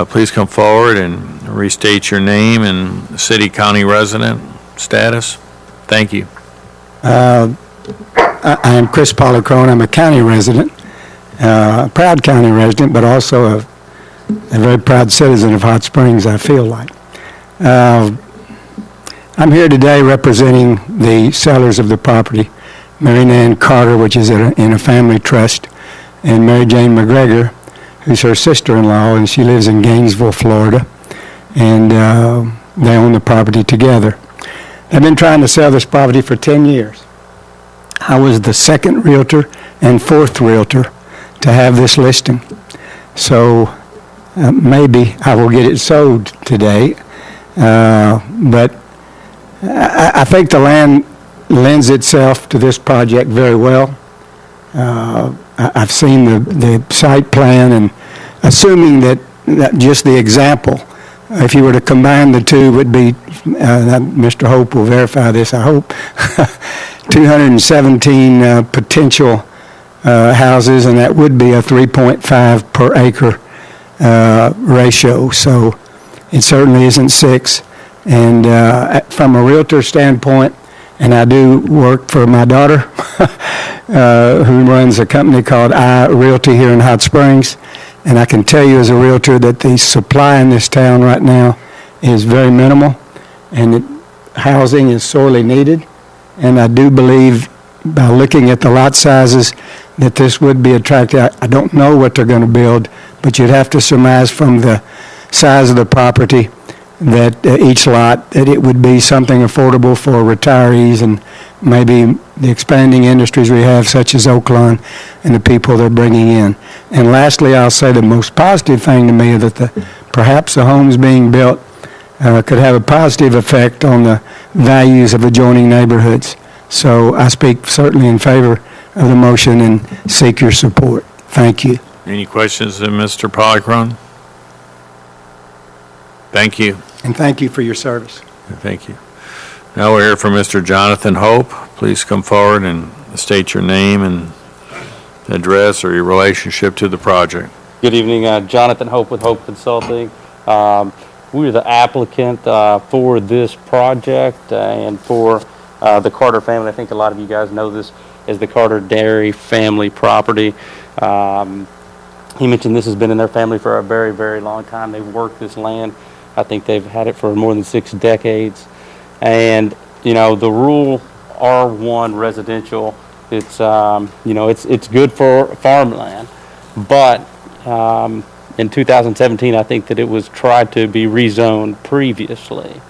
Please come forward and restate your name and city county resident status. Thank you. I am Chris Polycron. I'm a county resident, a proud county resident, but also a very proud citizen of Hot Springs, I feel like. I'm here today representing the sellers of the property, Mary Nan Carter, which is in a family trust, and Mary Jane McGregor, who's her sister-in-law, and she lives in Gainesville, Florida, and they own the property together. They've been trying to sell this property for 10 years. I was the second realtor and fourth realtor to have this listing. So maybe I will get it sold today, but I think the land lends itself to this project very well. I've seen the site plan, and assuming that just the example, if you were to combine the two, would be, Mr. Hope will verify this, I hope, 217 potential houses, and that would be a 3.5 per acre ratio. So It certainly isn't 6. And from a realtor standpoint, and I do work for my daughter, who runs a company called I Realty here in Hot Springs, and I can tell you as a realtor that the supply in this town right now is very minimal, and housing is sorely needed. And I do believe, by looking at the lot sizes, that this would be attractive. I don't know what they're going to build, but you'd have to surmise from the size of the property that each lot, that it would be something affordable for retirees and maybe the expanding industries we have, such as Oaklawn, and the people they're bringing in. And lastly, I'll say the most positive thing to me is that perhaps the homes being built could have a positive effect on the values of adjoining neighborhoods. So I speak certainly in favor of the motion and seek your support. Thank you. Any questions of Mr. Polycron? Thank you. And thank you for your service. Thank you. Now we'll hear from Mr. Jonathan Hope. Please come forward and state your name and address or your relationship to the project. Good evening, Jonathan Hope with Hope Consulting. We're the applicant for this project and for the Carter family. I think a lot of you guys know this as the Carter Dairy family property. He mentioned this has been in their family for a very, very long time. They've worked this land. I think they've had it for more than 6 decades. And, you know, the rural R1 residential, it's, you know, it's good for farmland. But in 2017, I think that it was tried to be rezoned previously.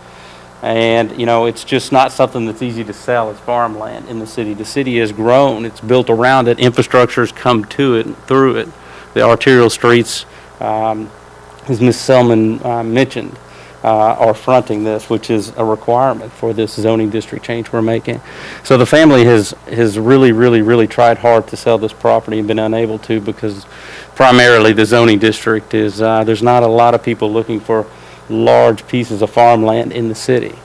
And, you know, it's just not something that's easy to sell as farmland in the city. The city has grown. It's built around it. Infrastructure's come to it and through it. The arterial streets, as Ms. Selman mentioned, are fronting this, which is a requirement for this zoning district change we're making. So the family has really tried hard to sell this property and been unable to, because primarily the zoning district is, there's not a lot of people looking for large pieces of farmland in the city.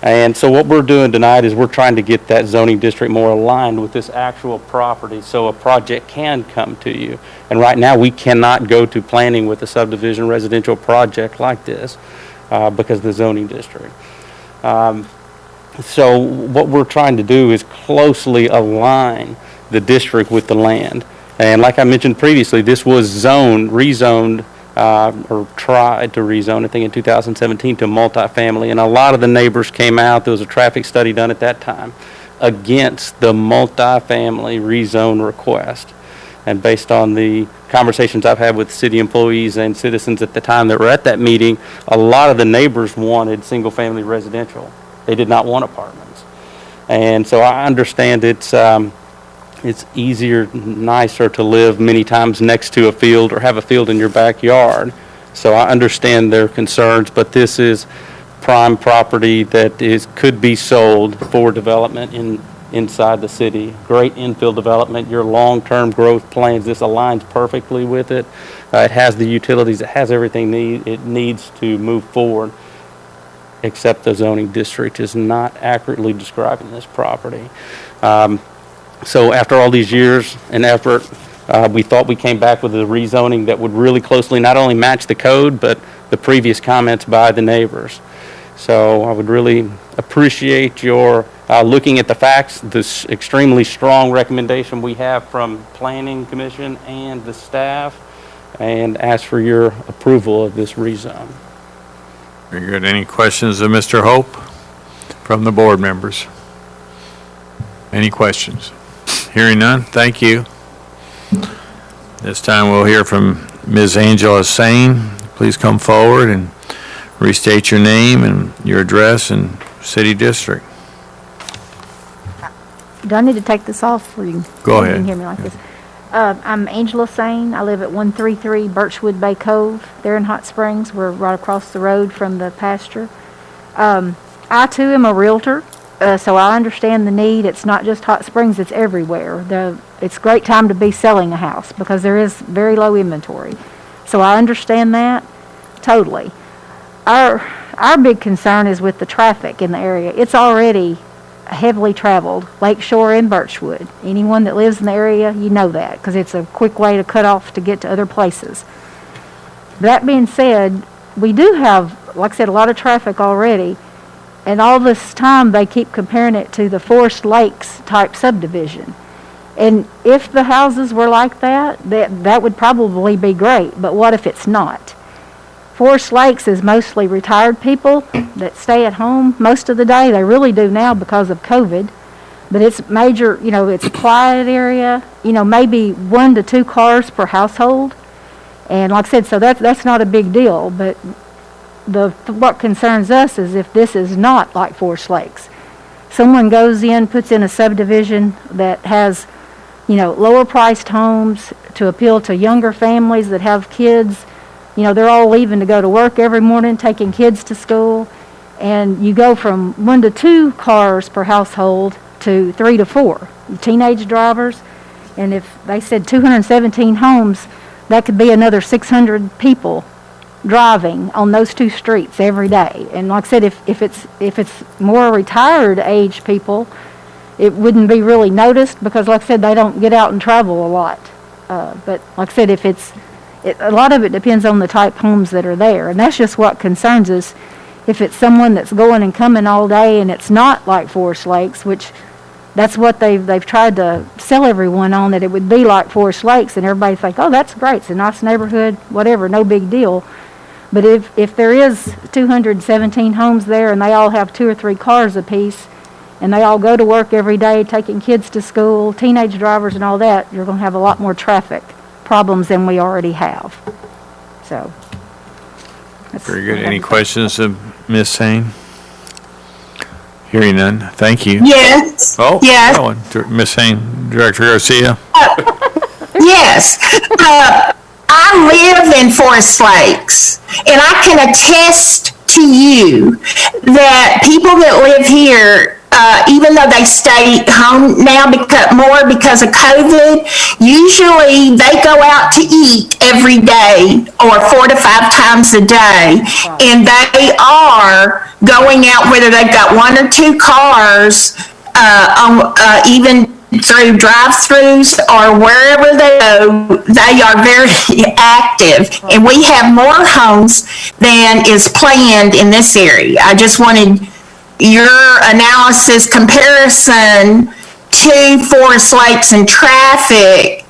And so what we're doing tonight is we're trying to get that zoning district more aligned with this actual property so a project can come to you. And right now we cannot go to planning with a subdivision residential project like this because of the zoning district. So what we're trying to do is closely align the district with the land. And like I mentioned previously, this was rezoned, or tried to rezone, I think in 2017, to multifamily. And a lot of the neighbors came out. There was a traffic study done at that time against the multifamily rezone request. And based on the conversations I've had with city employees and citizens at the time that were at that meeting, a lot of the neighbors wanted single-family residential. They did not want apartments. And so I understand it's easier, nicer to live many times next to a field or have a field in your backyard. So I understand their concerns, but this is prime property that could be sold for development inside the city. Great infill development, your long-term growth plans, this aligns perfectly with it. It has the utilities, it has everything it needs to move forward, except the zoning district is not accurately describing this property. So after all these years and effort, we thought we came back with a rezoning that would really closely not only match the code, but the previous comments by the neighbors. So I would really appreciate your looking at the facts, this extremely strong recommendation we have from Planning Commission and the staff, and ask for your approval of this rezone. Very good. Any questions of Mr. Hope from the board members? Any questions? Hearing none, thank you. This time we'll hear from Ms. Angela Sane. Please come forward and restate your name and your address and city district. Do I need to take this off or you Go you ahead. can hear me like this? I'm Angela Sane. I live at 133 Birchwood Bay Cove. There in Hot Springs. We're right across the road from the pasture. I too am a realtor, so I understand the need. It's not just Hot Springs, it's everywhere. It's a great time to be selling a house because there is very low inventory. So I understand that totally. Our big concern is with the traffic in the area. It's already heavily traveled, Lakeshore and Birchwood. Anyone that lives in the area, you know that, because it's a quick way to cut off to get to other places. That being said, we do have like I said, a lot of traffic already. And all this time, they keep comparing it to the Forest Lakes type subdivision. And if the houses were like that, that would probably be great, but what if it's not? Forest Lakes is mostly retired people that stay at home most of the day. They really do now because of COVID. But it's major, it's a quiet area, maybe 1 to 2 cars per household. And like I said, so that's not a big deal, but what concerns us is if this is not like Forest Lakes. Someone goes in, puts in a subdivision that has, lower priced homes to appeal to younger families that have kids. They're all leaving to go to work every morning, taking kids to school. And you go from 1 to 2 cars per household to 3 to 4 teenage drivers. And if they said 217 homes, that could be another 600 people driving on those 2 streets every day. And like I said, if it's more retired age people, it wouldn't be really noticed because, like I said, they don't get out and travel a lot. But like I said, a lot of it depends on the type homes that are there, and that's just what concerns us. If it's someone that's going and coming all day and it's not like Forest Lakes, which that's what they've tried to sell everyone on, that it would be like Forest Lakes, and everybody think, oh, that's great, it's a nice neighborhood, whatever, no big deal. But if there is 217 homes there and they all have 2 or 3 cars apiece, and they all go to work every day, taking kids to school, teenage drivers and all that, you're going to have a lot more traffic problems than we already have. So. Very good. Any questions of Ms. Sane? Hearing none. Thank you. Yes. Oh, Yes. Ms. Sane, Director Garcia. Yes. I live in Forest Lakes, and I can attest to you that people that live here, even though they stay home now because of COVID, usually they go out to eat every day or 4 to 5 times a day, and they are going out, whether they've got 1 or 2 cars, even through drive-throughs or wherever they go, they are very active. And we have more homes than is planned in this area. I just wanted your analysis comparison to Forest Lakes and traffic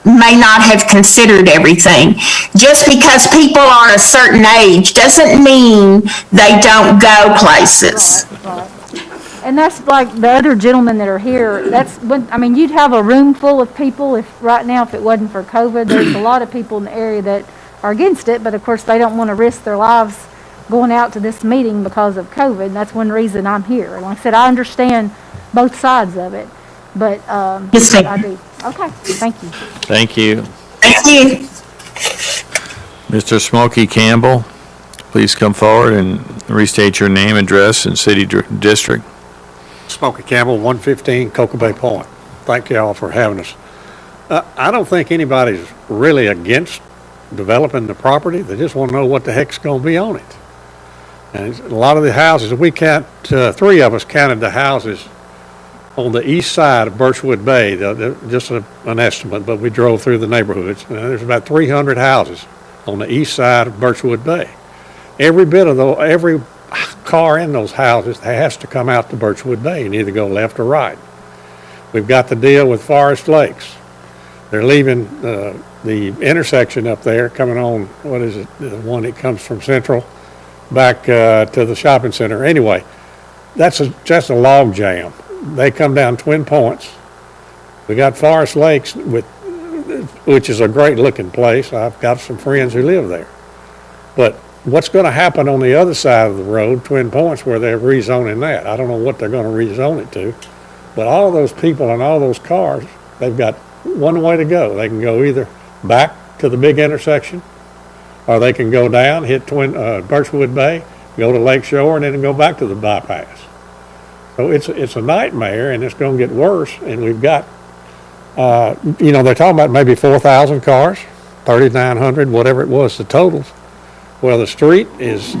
may not have considered everything. Just because people are a certain age doesn't mean they don't go places. Right. And that's like the other gentlemen that are here, you'd have a room full of people if it wasn't for COVID. There's a lot of people in the area that are against it, but of course they don't want to risk their lives going out to this meeting because of COVID, and that's one reason I'm here. And like I said, I understand both sides of it, but Yes, ma'am. I do. Okay, thank you. Thank you. Thank you. Mr. Smokey Campbell, please come forward and restate your name, address, and city district. Smokey Campbell, 115 Cocoa Bay Point. Thank you all for having us. I don't think anybody's really against developing the property. They just want to know what the heck's going to be on it. And a lot of the houses, 3 of us counted the houses on the east side of Birchwood Bay, just an estimate, but we drove through the neighborhoods. There's about 300 houses on the east side of Birchwood Bay. Every car in those houses has to come out to Birchwood Bay and either go left or right. We've got the deal with Forest Lakes. They're leaving the intersection up there, coming on, what is it, the one that comes from Central back to the shopping center. Anyway, that's just a log jam. They come down Twin Points. We got Forest Lakes, which is a great looking place. I've got some friends who live there. But what's going to happen on the other side of the road, Twin Points, where they're rezoning that? I don't know what they're going to rezone it to. But all those people and all those cars, they've got one way to go. They can go either back to the big intersection, or they can go down, hit Birchwood Bay, go to Lake Shore, and then go back to the bypass. So it's a nightmare, and it's going to get worse. And we've got, they're talking about maybe 4,000 cars, 3,900, whatever it was, the totals. Well, the street is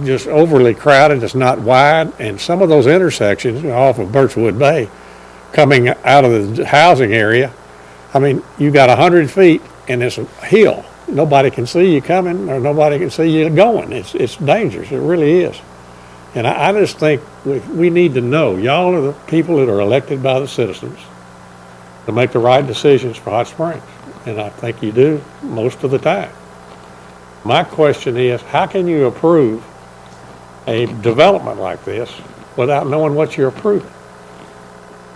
just overly crowded. It's not wide, and some of those intersections off of Birchwood Bay, coming out of the housing area, you got 100 feet, and it's a hill. nobody can see you coming or nobody can see you going. It's dangerous. It really is. And I just think we need to know, y'all are the people that are elected by the citizens to make the right decisions for Hot Springs. And I think you do most of the time. My question is, how can you approve a development like this without knowing what you're approving?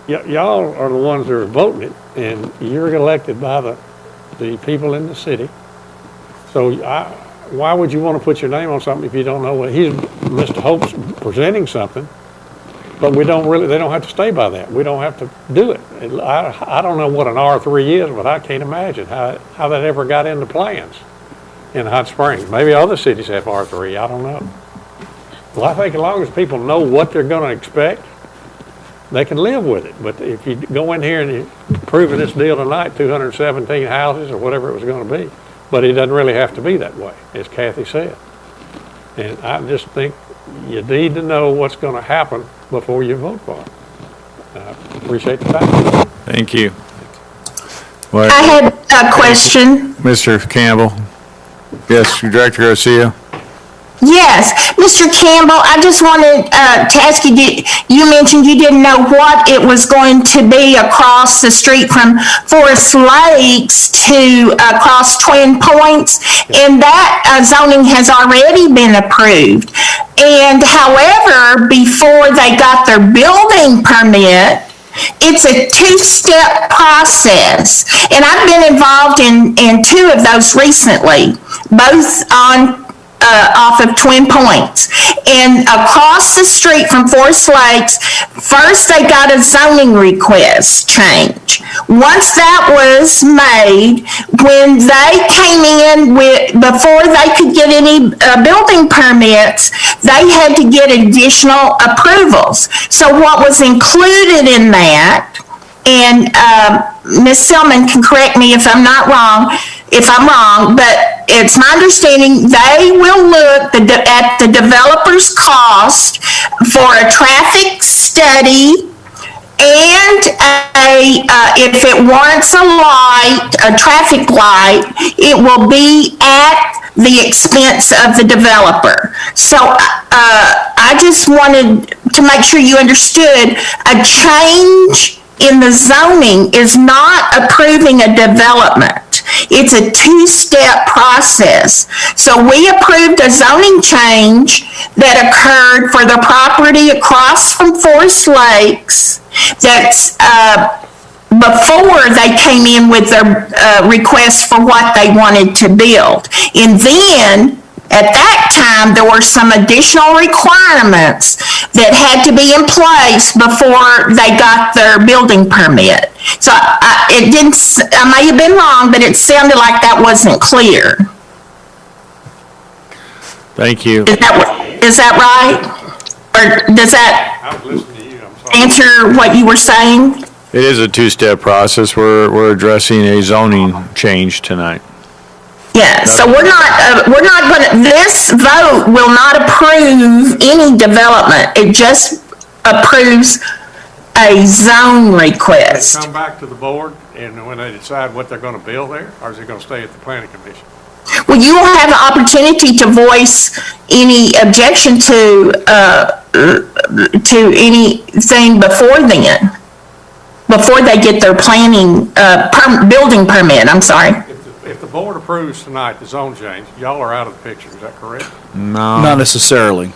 Y'all are the ones that are voting it, and you're elected by the people in the city. So why would you want to put your name on something if you don't know what Mr. Hope's presenting something, but they don't have to stay by that. We don't have to do it. I don't know what an R3 is, but I can't imagine how that ever got into plans in Hot Springs. Maybe other cities have R3, I don't know. Well, I think as long as people know what they're going to expect, they can live with it. But if you go in here and you're approving this deal tonight, 217 houses or whatever it was going to be, but it doesn't really have to be that way, as Kathy said. And I just think you need to know what's going to happen before you vote for it. I appreciate the time. Thank you. I had a question. Mr. Campbell? Yes, Director Garcia? Yes, Mr. Campbell, I just wanted to ask you, you mentioned you didn't know what it was going to be across the street from Forest Lakes to across Twin Points, and that zoning has already been approved. And however, before they got their building permit, it's a two-step process. And I've been involved in two of those recently, both on off of Twin Points. And across the street from Forest Lakes, first they got a zoning request change. Once that was made, when they came in before they could get any building permits, they had to get additional approvals. So what was included in that, and Ms. Selman can correct me if I'm wrong, but it's my understanding they will look at the developer's cost for a traffic study and if it warrants a traffic light, it will be at the expense of the developer. So I just wanted to make sure you understood a change in the zoning is not approving a development. It's a two-step process. So we approved a zoning change that occurred for the property across from Forest Lakes that's before they came in with their request for what they wanted to build. And then at that time, there were some additional requirements that had to be in place before they got their building permit. So I may have been wrong, but it sounded like that wasn't clear. Thank you. Is that right? Or does that answer what you were saying? It is a two-step process. We're addressing a zoning change tonight. Yeah, so we're not going to, this vote will not approve any development. It just approves a zone request. They come back to the board, and when they decide what they're going to build there, or is it going to stay at the planning commission? Well, you will have the opportunity to voice any objection to anything before then, before they get their planning, building permit, I'm sorry. If the board approves tonight the zone change, y'all are out of the picture, is that correct? No. Not necessarily.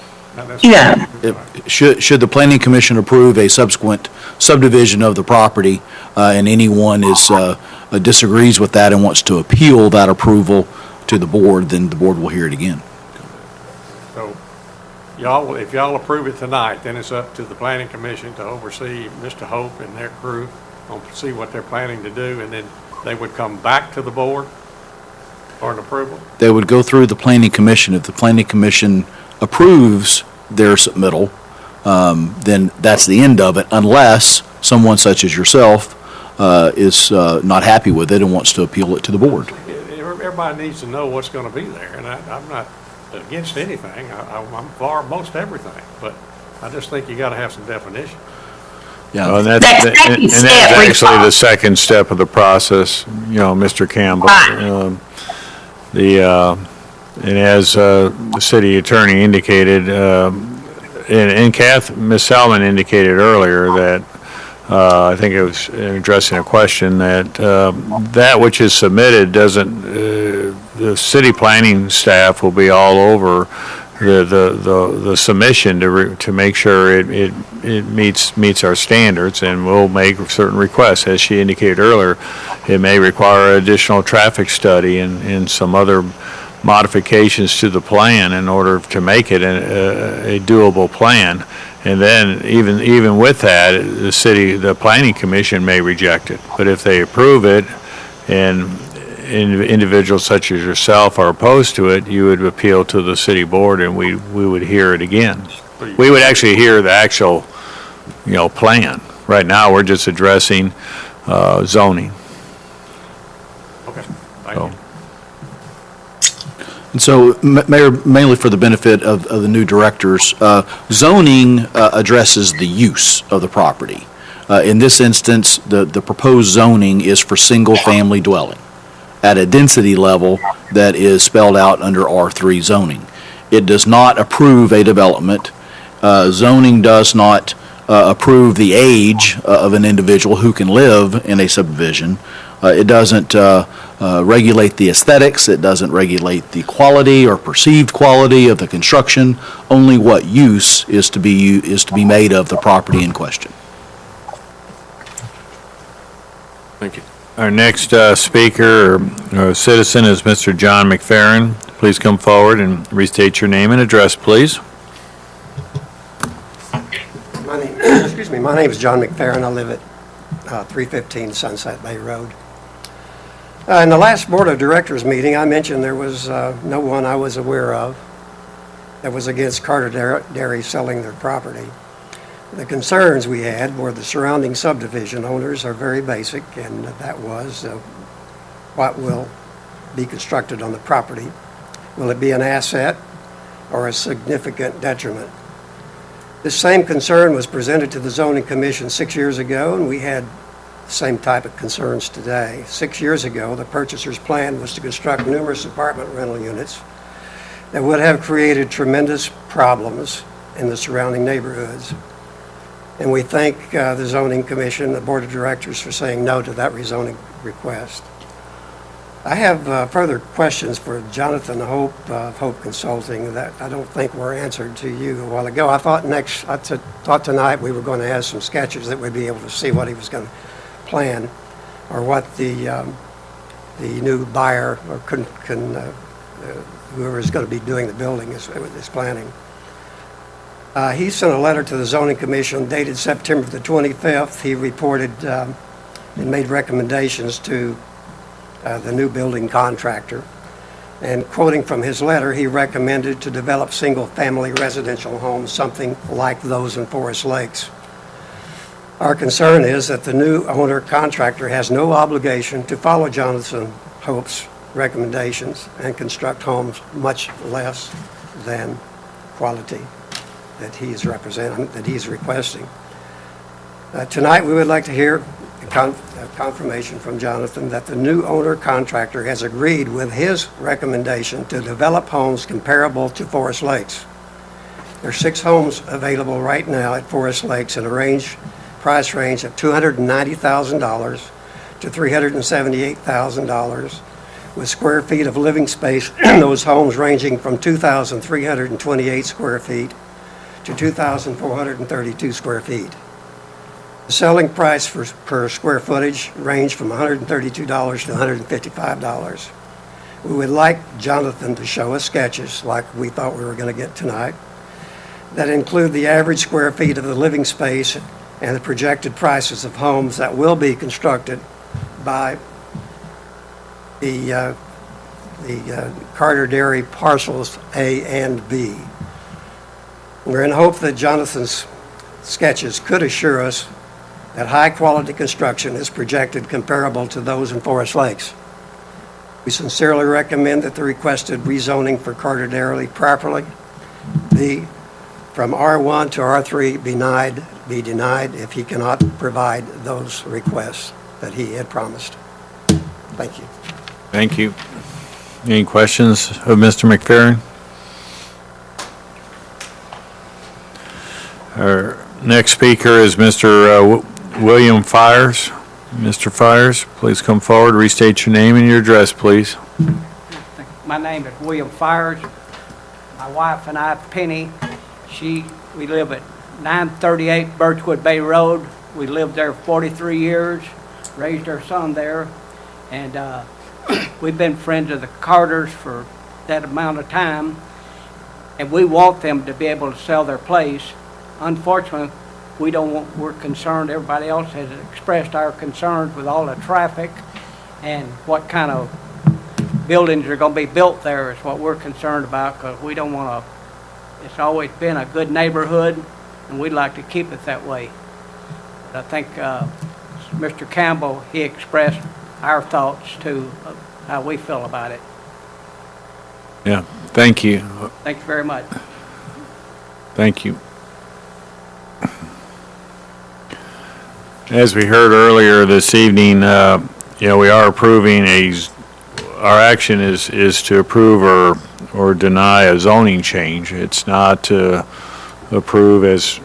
Yeah. Should the planning commission approve a subsequent subdivision of the property, and anyone disagrees with that and wants to appeal that approval to the board, then the board will hear it again. So if y'all approve it tonight, then it's up to the planning commission to oversee Mr. Hope and their crew on see what they're planning to do, and then they would come back to the board for an approval? They would go through the planning commission. If the planning commission approves their submittal, then that's the end of it, unless someone such as yourself is not happy with it and wants to appeal it to the board. Everybody needs to know what's going to be there, and I'm not against anything. I'm for most everything, but I just think you got to have some definition. Yeah, and that's actually the second step of the process, Mr. Campbell. And as the city attorney indicated, and Ms. Salmon indicated earlier that, I think it was addressing a question that that which is submitted doesn't, the city planning staff will be all over the submission to make sure it meets our standards, and we'll make certain requests. As she indicated earlier, it may require additional traffic study and some other modifications to the plan in order to make it a doable plan. And then even with that, the planning commission may reject it. But if they approve it and individuals such as yourself are opposed to it, you would appeal to the city board and we would hear it again. We would actually hear the actual, plan. Right now, we're just addressing zoning. Okay, So- thank you. And so, Mayor, mainly for the benefit of the new directors, zoning addresses the use of the property. In this instance, the proposed zoning is for single-family dwelling at a density level that is spelled out under R3 zoning. It does not approve a development. Zoning does not approve the age of an individual who can live in a subdivision. It doesn't regulate the aesthetics. It doesn't regulate the quality or perceived quality of the construction. Only what use is to be made of the property in question. Thank you. Our next speaker or citizen is Mr. John McFerrin. Please come forward and restate your name and address, please. My name is John McFerrin. I live at 315 Sunset Bay Road. In the last Board of Directors meeting, I mentioned there was no one I was aware of that was against Carter Dairy selling their property. The concerns we had were the surrounding subdivision owners are very basic, and that was what will be constructed on the property. Will it be an asset or a significant detriment? This same concern was presented to the Zoning Commission 6 years ago, and we had the same type of concerns today. 6 years ago, the purchaser's plan was to construct numerous apartment rental units that would have created tremendous problems in the surrounding neighborhoods. And we thank the Zoning Commission, the Board of Directors, for saying no to that rezoning request. I have further questions for Jonathan Hope of Hope Consulting that I don't think were answered to you a while ago. I thought tonight we were going to have some sketches that we'd be able to see what he was going to plan, or what the new buyer or whoever is going to be doing the building is planning. He sent a letter to the Zoning Commission dated September the 25th. He reported and made recommendations to the new building contractor. And quoting from his letter, he recommended to develop single-family residential homes, something like those in Forest Lakes. Our concern is that the new owner contractor has no obligation to follow Jonathan Hope's recommendations and construct homes much less than quality that he's requesting. Tonight, we would like to hear confirmation from Jonathan that the new owner contractor has agreed with his recommendation to develop homes comparable to Forest Lakes. There are 6 homes available right now at Forest Lakes in a price range of $290,000 to $378,000, with square feet of living space in those homes ranging from 2,328 square feet to 2,432 square feet. The selling price per square footage range from $132 to $155. We would like Jonathan to show us sketches like we thought we were going to get tonight that include the average square feet of the living space and the projected prices of homes that will be constructed by the Carter Dairy parcels A and B. We're in hope that Jonathan's sketches could assure us that high-quality construction is projected comparable to those in Forest Lakes. We sincerely recommend that the requested rezoning for Carter Dairy properly from R1 to R3 be denied if he cannot provide those requests that he had promised. Thank you. Thank you. Any questions of Mr. McFerrin? Our next speaker is Mr. William Fires. Mr. Fires, please come forward, restate your name and your address, please. My name is William Fires. My wife and I, Penny, we live at 938 Birchwood Bay Road. We lived there 43 years, raised our son there, and we've been friends of the Carters for that amount of time, and we want them to be able to sell their place. Unfortunately, we're concerned, everybody else has expressed our concerns with all the traffic and what kind of buildings are going to be built there is what we're concerned about, because we don't want to, it's always been a good neighborhood, and we'd like to keep it that way. But I think Mr. Campbell, he expressed our thoughts to how we feel about it. Yeah, thank you. Thank you very much. Thank you. As we heard earlier this evening, we are approving our action is to approve or deny a zoning change. It's not to approve, as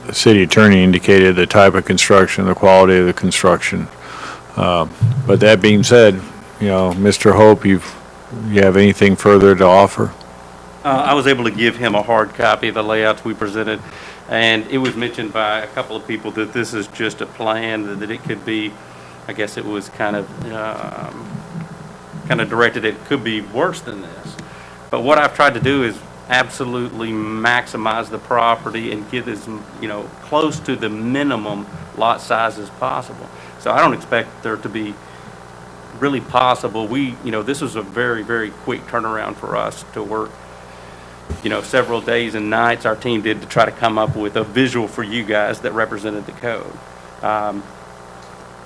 the city attorney indicated, the type of construction, the quality of the construction. But that being said, Mr. Hope, you have anything further to offer? I was able to give him a hard copy of the layouts we presented, and it was mentioned by a couple of people that this is just a plan, that it could be, I guess it was kind of directed, it could be worse than this. But what I've tried to do is absolutely maximize the property and get as, close to the minimum lot size as possible. So I don't expect there to be really possible. This was a very, very quick turnaround for us to work, several days and nights our team did to try to come up with a visual for you guys that represented the code.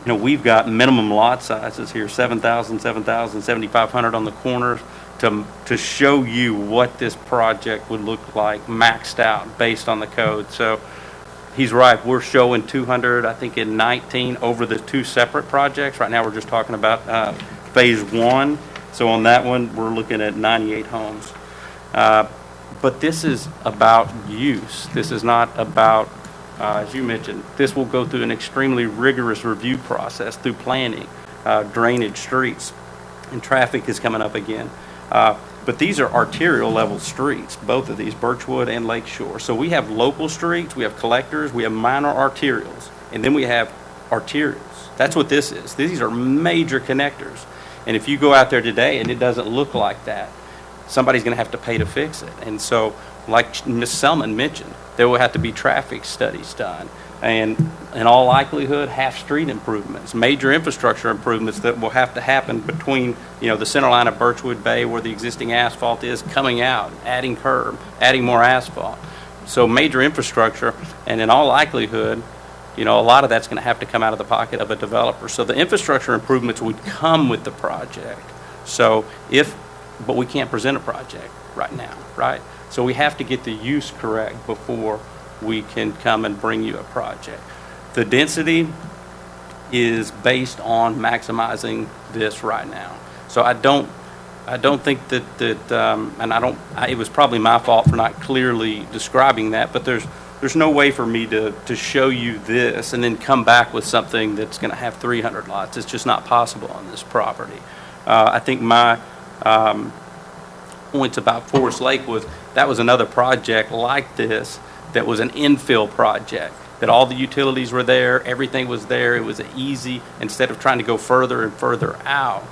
We've got minimum lot sizes here, 7,000, 7,000, 7,500 on the corners to show you what this project would look like maxed out based on the code. So he's right, we're showing 200, I think in 19 over the two separate projects. Right now we're just talking about phase one. So on that one, we're looking at 98 homes. But this is about use. This is not about, as you mentioned, this will go through an extremely rigorous review process through planning, drainage, streets, and traffic is coming up again. But these are arterial level streets, both of these, Birchwood and Lakeshore. So we have local streets, we have collectors, we have minor arterials, and then we have arterials. That's what this is. These are major connectors. And if you go out there today and it doesn't look like that, somebody's going to have to pay to fix it. And so, like Ms. Selman mentioned, there will have to be traffic studies done. And in all likelihood, half-street improvements, major infrastructure improvements that will have to happen between, the center line of Birchwood Bay where the existing asphalt is coming out, adding curb, adding more asphalt. So major infrastructure, and in all likelihood, a lot of that's going to have to come out of the pocket of a developer. So the infrastructure improvements would come with the project. But we can't present a project right now, right? So we have to get the use correct before we can come and bring you a project. The density is based on maximizing this right now. So I don't think that it was probably my fault for not clearly describing that, but there's no way for me to show you this and then come back with something that's going to have 300 lots. It's just not possible on this property. I think my points about Forest Lake was another project like this that was an infill project, that all the utilities were there, everything was there, it was easy, instead of trying to go further and further out.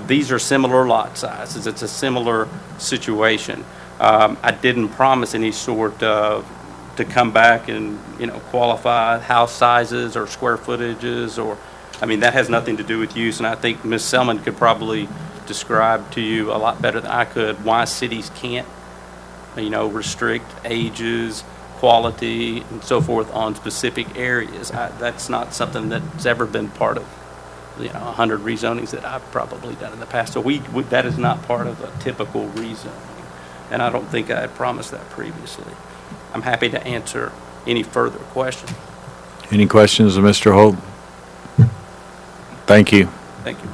These are similar lot sizes, it's a similar situation. I didn't promise any sort of to come back and qualify house sizes or square footages, that has nothing to do with use, and I think Ms. Selman could probably describe to you a lot better than I could why cities can't restrict ages, quality, and so forth on specific areas. That's not something that's ever been part of 100 rezonings that I've probably done in the past. So that is not part of a typical rezoning, and I don't think I had promised that previously. I'm happy to answer any further questions. Any questions of Mr. Holt? Thank you. Thank you.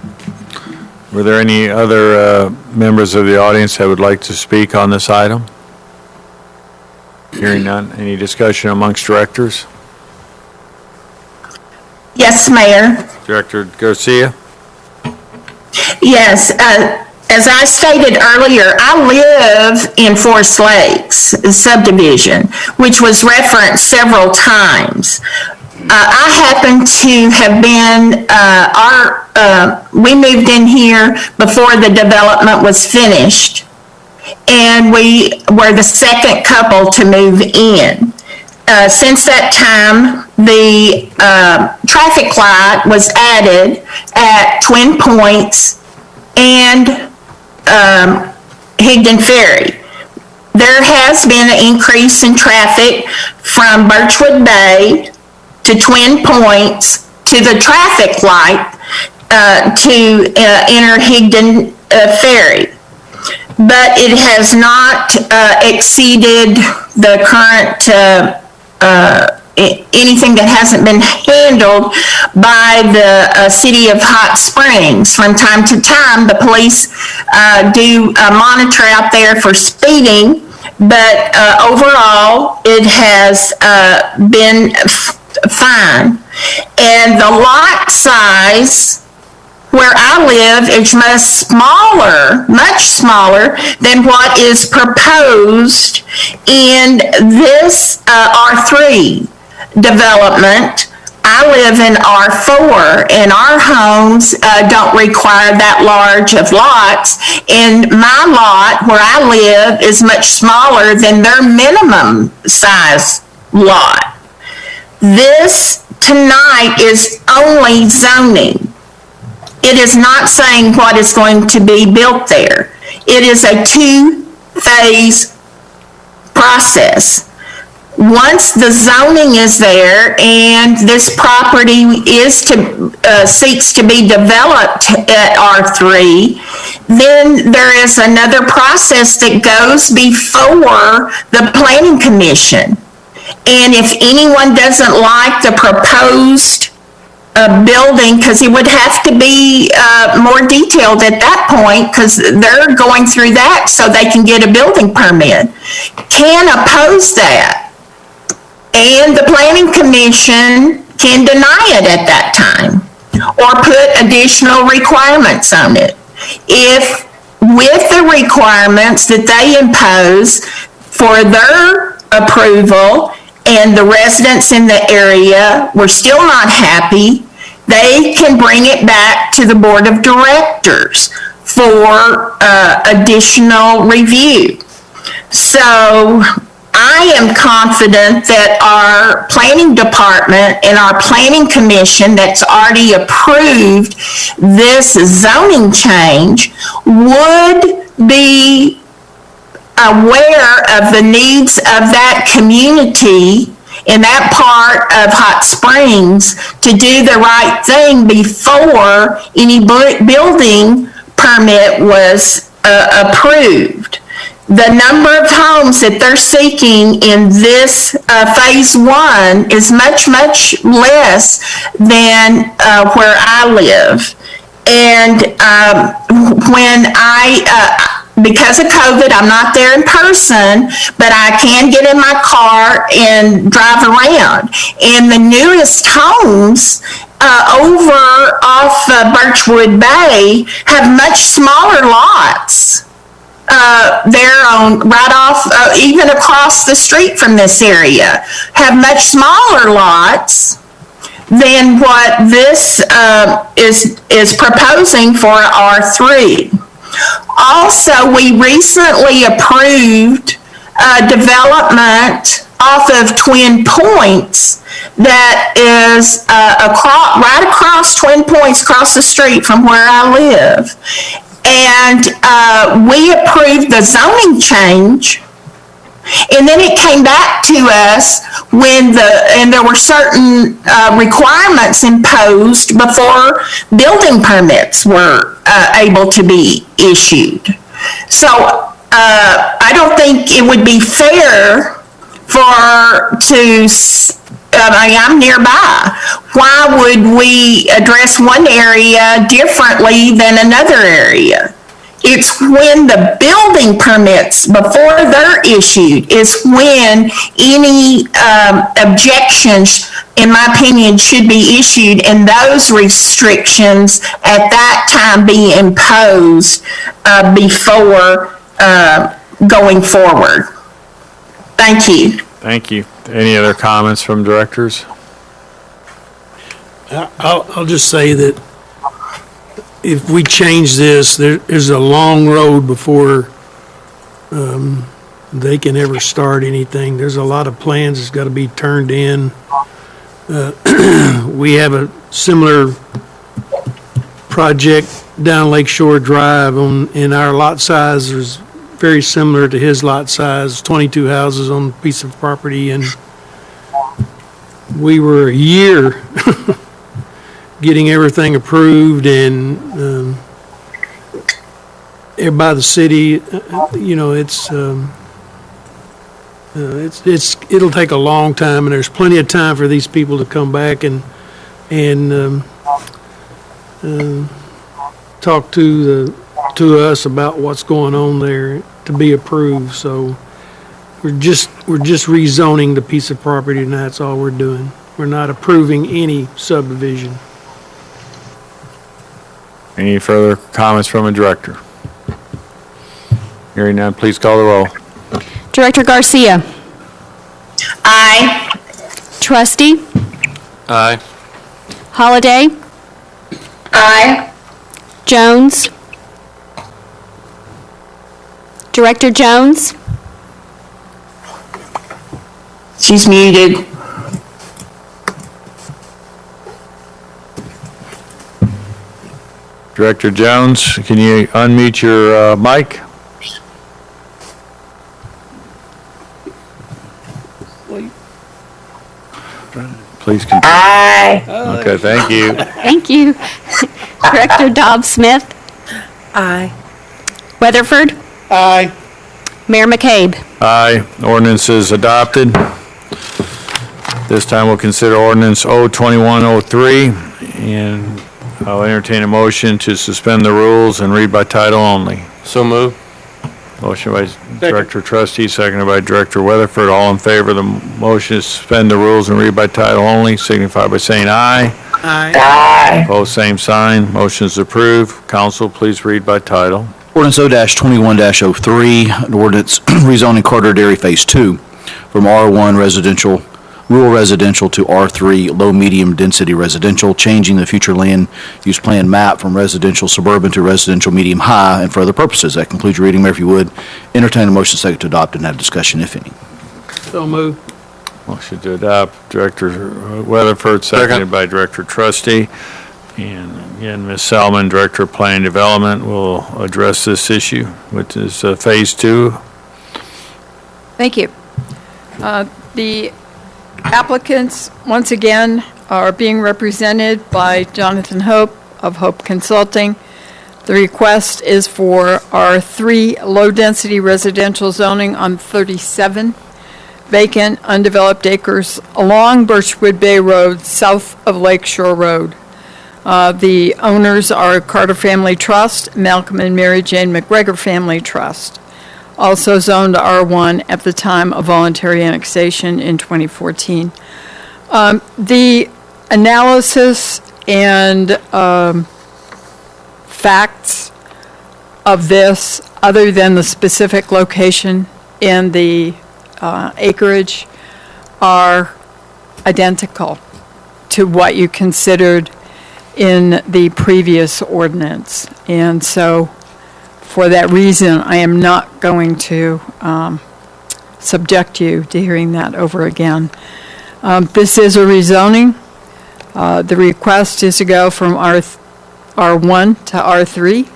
Were there any other members of the audience that would like to speak on this item? Hearing none, any discussion amongst directors? Yes, Mayor. Director Garcia? Yes, as I stated earlier, I live in Forest Lakes subdivision, which was referenced several times. I happen to have been, we moved in here before the development was finished, and we were the second couple to move in. Since that time, the traffic light was added at Twin Points and Higdon Ferry. There has been an increase in traffic from Birchwood Bay to Twin Points to the traffic light to enter Higdon Ferry. But it has not exceeded the current anything that hasn't been handled by the city of Hot Springs. From time to time, the police do monitor out there for speeding, but overall, it has been fine. And the lot size where I live is much smaller than what is proposed in this R3 development. I live in R4, and our homes don't require that large of lots, and my lot where I live is much smaller than their minimum size lot. This tonight is only zoning. It is not saying what is going to be built there. It is a two-phase process. Once the zoning is there and this property seeks to be developed at R3, then there is another process that goes before the Planning Commission. And if anyone doesn't like the proposed building, because it would have to be more detailed at that point, because they're going through that so they can get a building permit, can oppose that. And the Planning Commission can deny it at that time or put additional requirements on it. If with the requirements that they impose for their approval and the residents in the area were still not happy, they can bring it back to the Board of Directors for additional review. So I am confident that our planning department and our planning commission that's already approved this zoning change would be aware of the needs of that community in that part of Hot Springs to do the right thing before any building permit was approved. The number of homes that they're seeking in this phase one is much, much less than where I live. And when because of COVID, I'm not there in person, but I can get in my car and drive around. And the newest homes over off Birchwood Bay have much smaller lots. They're on right off, even across the street from this area, have much smaller lots than what this is proposing for R3. Also, we recently approved development off of Twin Points that is right across Twin Points, across the street from where I live. And we approved the zoning change, and then it came back to us and there were certain requirements imposed before building permits were able to be issued. So I don't think it would be fair I'm nearby. Why would we address one area differently than another area? It's when the building permits, before they're issued, is when any objections, in my opinion, should be issued, and those restrictions at that time be imposed before going forward. Thank you. Thank you. Any other comments from directors? I'll just say that if we change this, there's a long road before they can ever start anything. There's a lot of plans that's got to be turned in. We have a similar project down Lakeshore Drive in our lot size is very similar to his lot size, 22 houses on a piece of property, and we were a year getting everything approved, and by the city, it'll take a long time, and there's plenty of time for these people to come back and talk to us about what's going on there to be approved. So we're just rezoning the piece of property, and that's all we're doing. We're not approving any subdivision. Any further comments from a director? Hearing none, please call the roll. Director Garcia. Aye. Trustee. Aye. Holliday. Aye. Jones. Director Jones. She's muted. Director Jones, can you unmute your mic? Please continue. Aye. Okay, thank you. Thank you. Director Dobbs-Smith. Aye. Weatherford. Aye. Mayor McCabe. Aye. Ordinance is adopted. This time we'll consider ordinance 02103, and I'll entertain a motion to suspend the rules and read by title only. So move. Motion by Director Trustee, seconded by Director Weatherford. All in favor of the motion to suspend the rules and read by title only, signify by saying aye. Aye. Aye. Opposed, same sign. Motion is approved. Council, please read by title. Ordinance O-21-03, an ordinance rezoning Carter Dairy Phase 2 from R1 residential, rural residential to R3 low-medium density residential, changing the future land use plan map from residential suburban to residential medium high and for other purposes. That concludes your reading, Mayor. If you would, entertain a motion second to adopt and have discussion, if any. So moved. Motion to adopt, Director Weatherford, seconded by Director Trustee. And again, Ms. Salmon, Director of Planning and Development, will address this issue, which is Phase 2. Thank you. The applicants, once again, are being represented by Jonathan Hope of Hope Consulting. The request is for R3 low-density residential zoning on 37 vacant, undeveloped acres along Birchwood Bay Road, south of Lakeshore Road. The owners are Carter Family Trust, Malcolm and Mary Jane McGregor Family Trust, also zoned R1 at the time of voluntary annexation in 2014. The analysis and facts of this, other than the specific location in the acreage, are identical to what you considered in the previous ordinance. And so, for that reason, I am not going to subject you to hearing that over again. This is a rezoning. The request is to go from R1 to R3.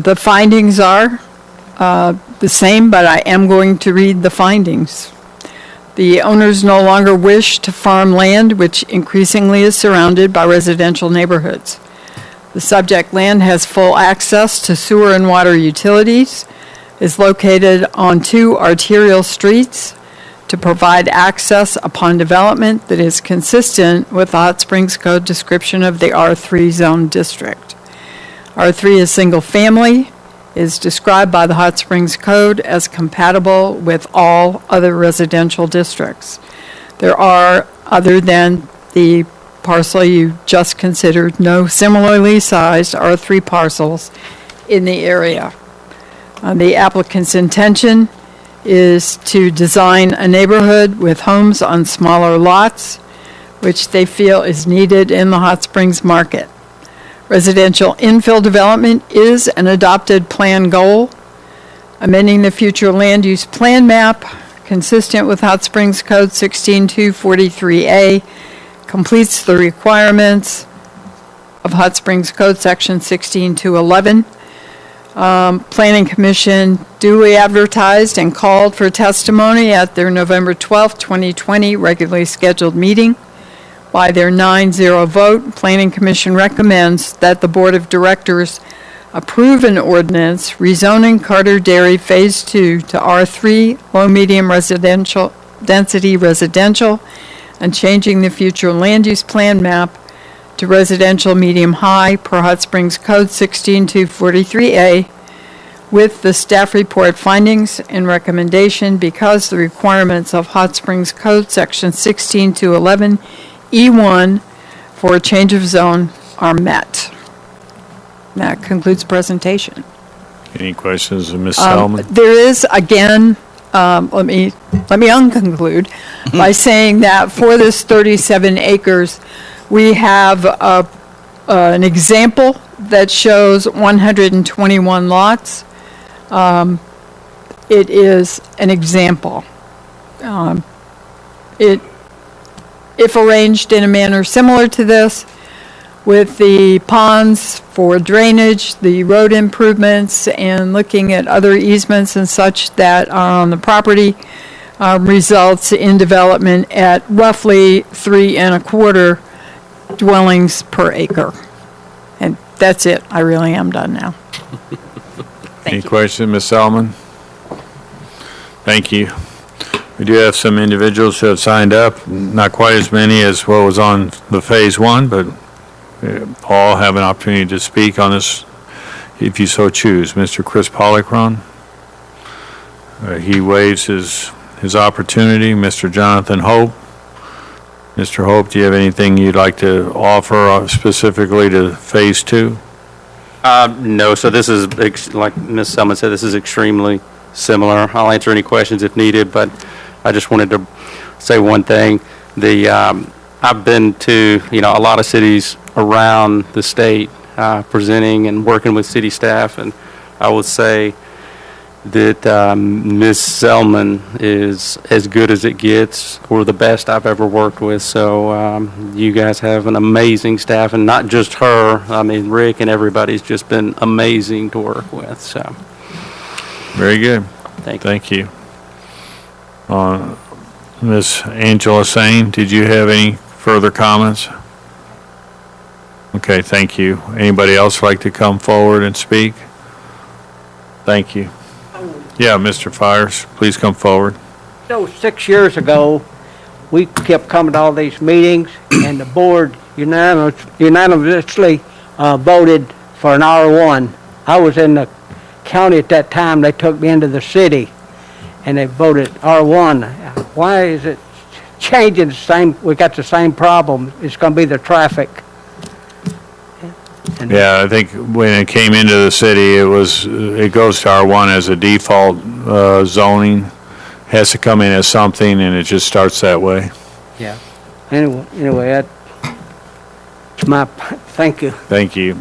The findings are the same, but I am going to read the findings. The owners no longer wish to farm land, which increasingly is surrounded by residential neighborhoods. The subject land has full access to sewer and water utilities, is located on 2 arterial streets to provide access upon development that is consistent with the Hot Springs Code description of the R3 zone district. R3 is single-family, is described by the Hot Springs Code as compatible with all other residential districts. There are, other than the parcel you just considered, no similarly sized R3 parcels in the area. The applicant's intention is to design a neighborhood with homes on smaller lots, which they feel is needed in the Hot Springs market. Residential infill development is an adopted plan goal. Amending the future land use plan map consistent with Hot Springs Code 16243A completes the requirements of Hot Springs Code Section 16211. Planning Commission duly advertised and called for testimony at their November 12, 2020 regularly scheduled meeting. By their 9-0 vote, Planning Commission recommends that the Board of Directors approve an ordinance rezoning Carter Dairy Phase 2 to R3 low-medium residential, density residential, and changing the future land use plan map to residential medium-high per Hot Springs Code 16243A with the staff report findings and recommendation because the requirements of Hot Springs Code Section 16211E1 for a change of zone are met. That concludes presentation. Any questions of Ms. Selman? There is, again, let me unconclude by saying that for this 37 acres, we have an example that shows 121 lots. It is an example. If arranged in a manner similar to this, with the ponds for drainage, the road improvements, and looking at other easements and such that are on the property, results in development at roughly 3.25 dwellings per acre. And that's it. I really am done now. Any questions, Ms. Selman? Thank you. We do have some individuals who have signed up, not quite as many as what was on the Phase 1, but all have an opportunity to speak on this if you so choose. Mr. Chris Polychron, he waives his opportunity. Mr. Jonathan Hope. Mr. Hope, do you have anything you'd like to offer specifically to Phase 2? No, so this is, like Ms. Selman said, this is extremely similar. I'll answer any questions if needed, but I just wanted to say one thing. I've been to, a lot of cities around the state presenting and working with city staff, and I would say that Ms. Selman is as good as it gets, or the best I've ever worked with. So you guys have an amazing staff, and not just her. I mean, Rick and everybody's just been amazing to work with. So very good. Thank you. Ms. Angela Sane, did you have any further comments? Okay, thank you. Anybody else like to come forward and speak? Thank you. Yeah, Mr. Fires, please come forward. So 6 years ago, we kept coming to all these meetings, and the board unanimously voted for an R1. I was in the county at that time. They took me into the city, and they voted R1. Why is it changing the same? We got the same problem. It's going to be the traffic. Yeah, I think when it came into the city, it goes to R1 as a default zoning. Has to come in as something, and it just starts that way. Yeah. Anyway, that's my, thank you. Thank you.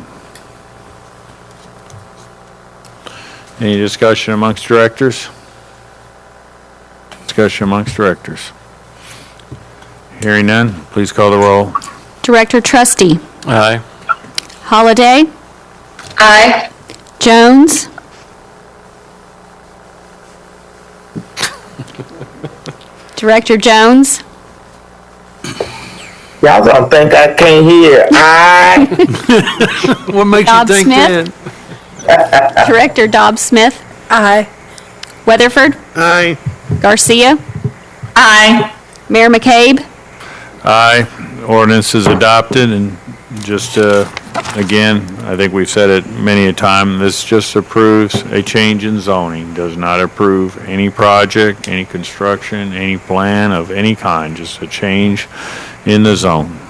Any discussion amongst directors? Discussion amongst directors. Hearing none, please call the roll. Director Trustee. Aye. Holliday. Aye. Jones. Director Jones. Y'all gonna think I can't hear. Aye. What makes Dobb you think Smith? that? Director Dobb Smith. Aye. Weatherford. Aye. Garcia. Aye. Mayor McCabe? Aye. Ordinance is adopted, and just, again, I think we've said it many a time, this just approves a change in zoning, does not approve any project, any construction, any plan of any kind, just a change in the zone.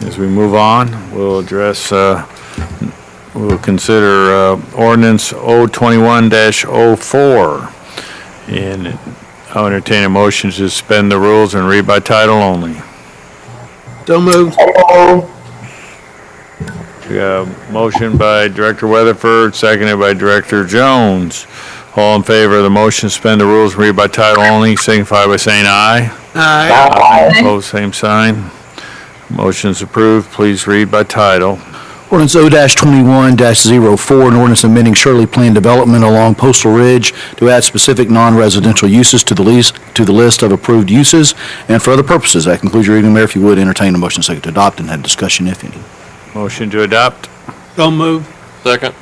As we move on, we'll address, we'll consider ordinance 021-04. And I'll entertain a motion to suspend the rules and read by title only. So moved. We have motion by Director Weatherford, seconded by Director Jones. All in favor of the motion to suspend the rules and read by title only, signify by saying aye. Aye. Opposed, same sign. Motion is approved. Please read by title. Ordinance O-21-04, an ordinance amending Shirley Plan development along Postal Ridge to add specific non-residential uses to the list of approved uses and for other purposes. That concludes your reading, Mayor. If you would, entertain a motion second to adopt and have discussion, if any. Motion to adopt. So moved. Second.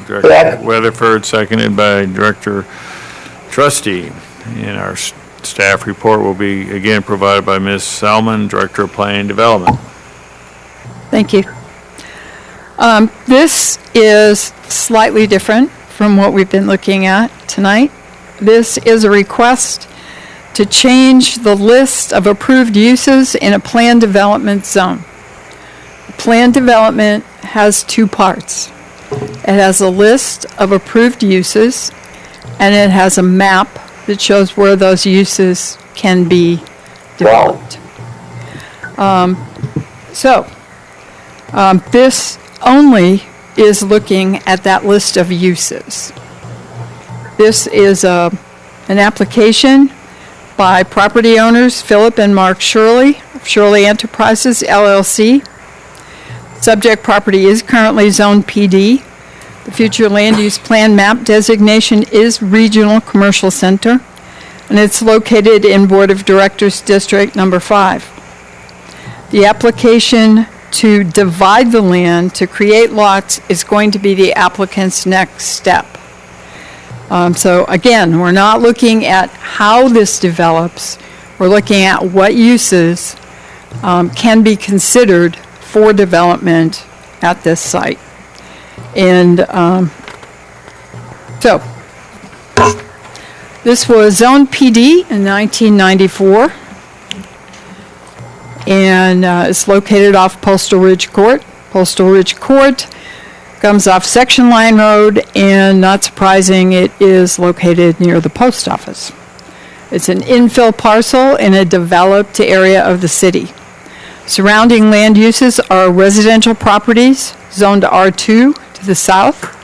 Director Weatherford, seconded by Director Trustee. And our staff report will be again provided by Ms. Selman, Director of Planning and Development. Thank you. This is slightly different from what we've been looking at tonight. This is a request to change the list of approved uses in a planned development zone. Planned development has two parts. It has a list of approved uses, and it has a map that shows where those uses can be developed. This only is looking at that list of uses. This is an application by property owners Philip and Mark Shirley of Shirley Enterprises, LLC. Subject property is currently Zone PD. The future land use plan map designation is Regional Commercial Center, and it's located in Board of Directors District Number 5. The application to divide the land to create lots is going to be the applicant's next step. So again, we're not looking at how this develops. We're looking at what uses can be considered for development at this site. And so this was Zone PD in 1994. And it's located off Postal Ridge Court. Postal Ridge Court comes off Section Line Road, and not surprising, it is located near the post office. It's an infill parcel in a developed area of the city. Surrounding land uses are residential properties zoned R2 to the south,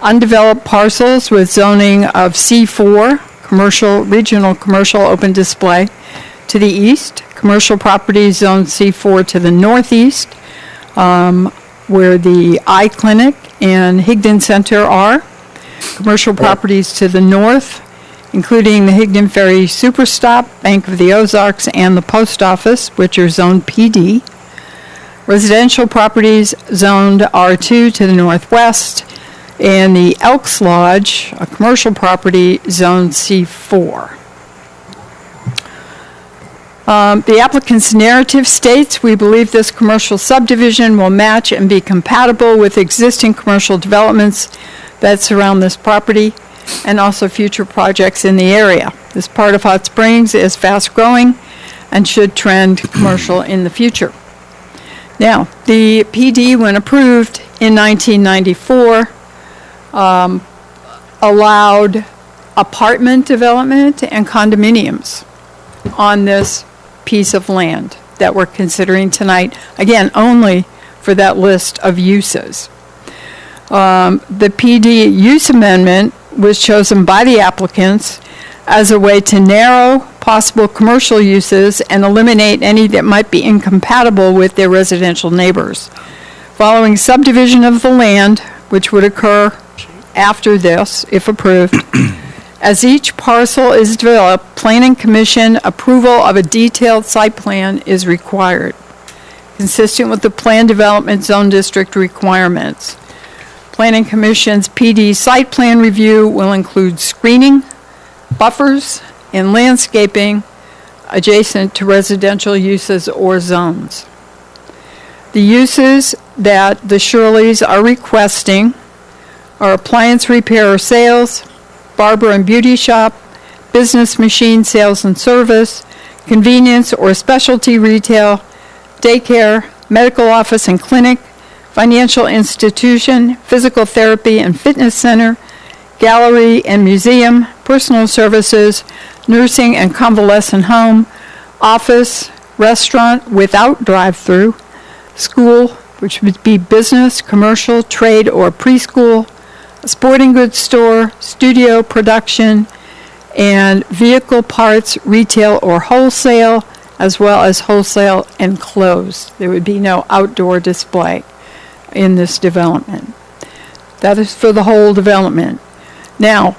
undeveloped parcels with zoning of C4, commercial, regional commercial open display, to the east, commercial properties zone C4 to the northeast, where the eye clinic and Higdon Center are. Commercial properties to the north, including the Higdon Ferry Superstop, Bank of the Ozarks, and the post office, which are zone PD. Residential properties zoned R2 to the northwest, and the Elks Lodge, a commercial property, zone C4. The applicant's narrative states, we believe this commercial subdivision will match and be compatible with existing commercial developments that surround this property and also future projects in the area. This part of Hot Springs is fast-growing and should trend commercial in the future. Now, the PD, when approved in 1994, allowed apartment development and condominiums on this piece of land that we're considering tonight, again, only for that list of uses. The PD use amendment was chosen by the applicants as a way to narrow possible commercial uses and eliminate any that might be incompatible with their residential neighbors. Following subdivision of the land, which would occur after this, if approved, as each parcel is developed, Planning Commission approval of a detailed site plan is required, consistent with the Plan Development Zone District requirements. Planning Commission's PD site plan review will include screening, buffers and landscaping adjacent to residential uses or zones. The uses that the Shirleys are requesting are appliance repair or sales, barber and beauty shop, business machine sales and service, convenience or specialty retail, daycare, medical office and clinic, financial institution, physical therapy and fitness center, gallery and museum, personal services, nursing and convalescent home, office, restaurant without drive-through, school, which would be business, commercial, trade, or preschool, a sporting goods store, studio, production, and vehicle parts, retail or wholesale, as well as wholesale and clothes. There would be no outdoor display in this development. That is for the whole development. Now,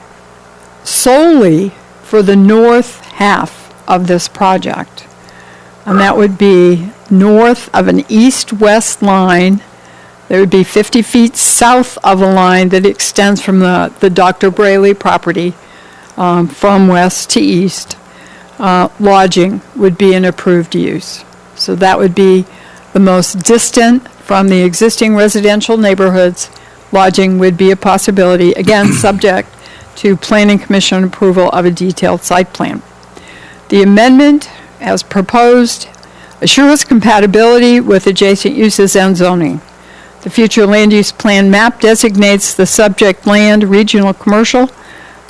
solely for the north half of this project, and that would be north of an east-west line. There would be 50 feet south of a line that extends from the Dr. Braley property from west to east. Lodging would be an approved use. So that would be the most distant from the existing residential neighborhoods. Lodging would be a possibility, again, subject to Planning Commission approval of a detailed site plan. The amendment, as proposed, assures compatibility with adjacent uses and zoning. The future land use plan map designates the subject land regional commercial,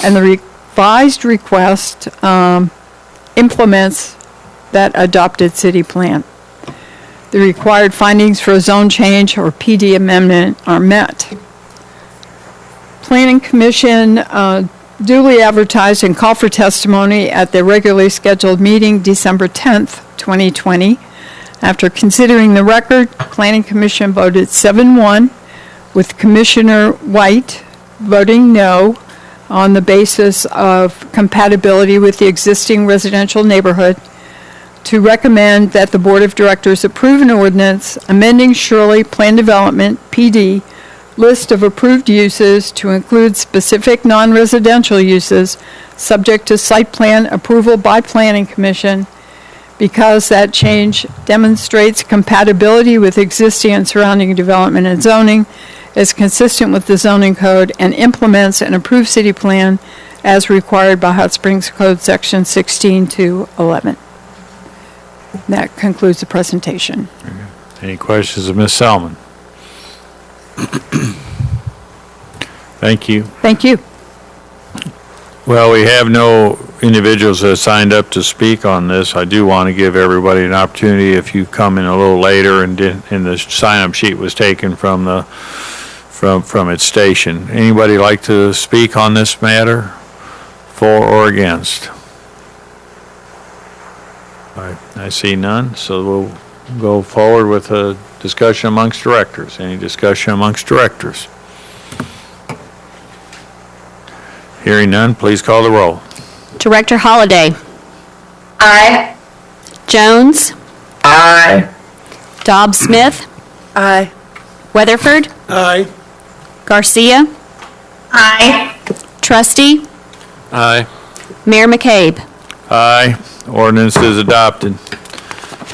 and the revised request implements that adopted city plan. The required findings for a zone change or PD amendment are met. Planning Commission duly advertised and called for testimony at their regularly scheduled meeting December 10th, 2020. After considering the record, Planning Commission voted 7-1, with Commissioner White voting no on the basis of compatibility with the existing residential neighborhood, to recommend that the Board of Directors approve an ordinance amending Shirley Plan Development, PD, list of approved uses to include specific non-residential uses subject to site plan approval by Planning Commission, because that change demonstrates compatibility with existing and surrounding development and zoning, is consistent with the zoning code, and implements an approved city plan as required by Hot Springs Code Section 16-11. That concludes the presentation. Any questions of Ms. Selman? Thank you. Thank you. Well, we have no individuals that have signed up to speak on this. I do want to give everybody an opportunity, if you come in a little later and the sign-up sheet was taken from its station. Anybody like to speak on this matter, for or against? I see none, so we'll go forward with a discussion amongst directors. Any discussion amongst directors? Hearing none, please call the roll. Director Holliday. Aye. Jones. Aye. Dobbs Smith. Aye. Weatherford. Aye. Garcia. Aye. Trustee. Aye. Mayor McCabe. Aye. Ordinance is adopted.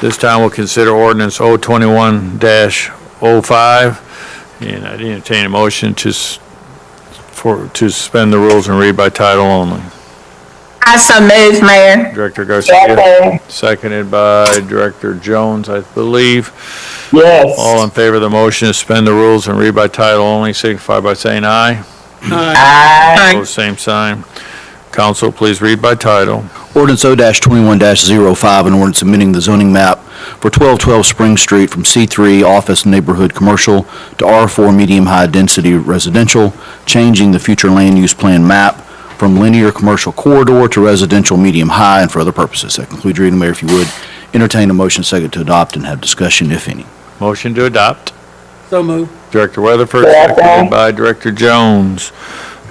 This time we'll consider ordinance 021-05, and I'd entertain a motion to suspend the rules and read by title only. I so move, Mayor. Director Garcia, seconded by Director Jones, I believe. Yes. All in favor of the motion to suspend the rules and read by title only, signify by saying aye. Aye. Opposed, same sign. Council, please read by title. Ordinance 0-21-05, an ordinance amending the zoning map for 1212 Spring Street from C3 Office Neighborhood Commercial to R4 Medium High Density Residential, changing the future land use plan map from linear commercial corridor to residential medium high and for other purposes. That concludes your reading, Mayor. If you would, entertain a motion second to adopt and have discussion, if any. Motion to adopt. So moved. Director Weatherford, seconded by Director Jones.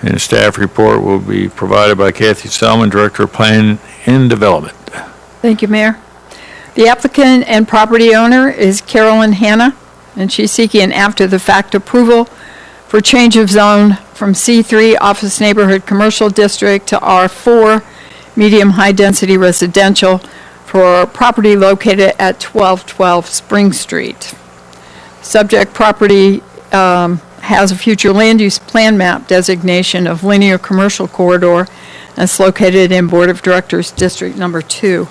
And a staff report will be provided by Kathy Selman, Director of Planning and Development. Thank you, Mayor. The applicant and property owner is Carolyn Hanna, and she's seeking an after-the-fact approval for change of zone from C3 Office Neighborhood Commercial District to R4 Medium High Density Residential for property located at 1212 Spring Street. Subject property has a future land use plan map designation of linear commercial corridor, and it's located in Board of Directors District Number 2.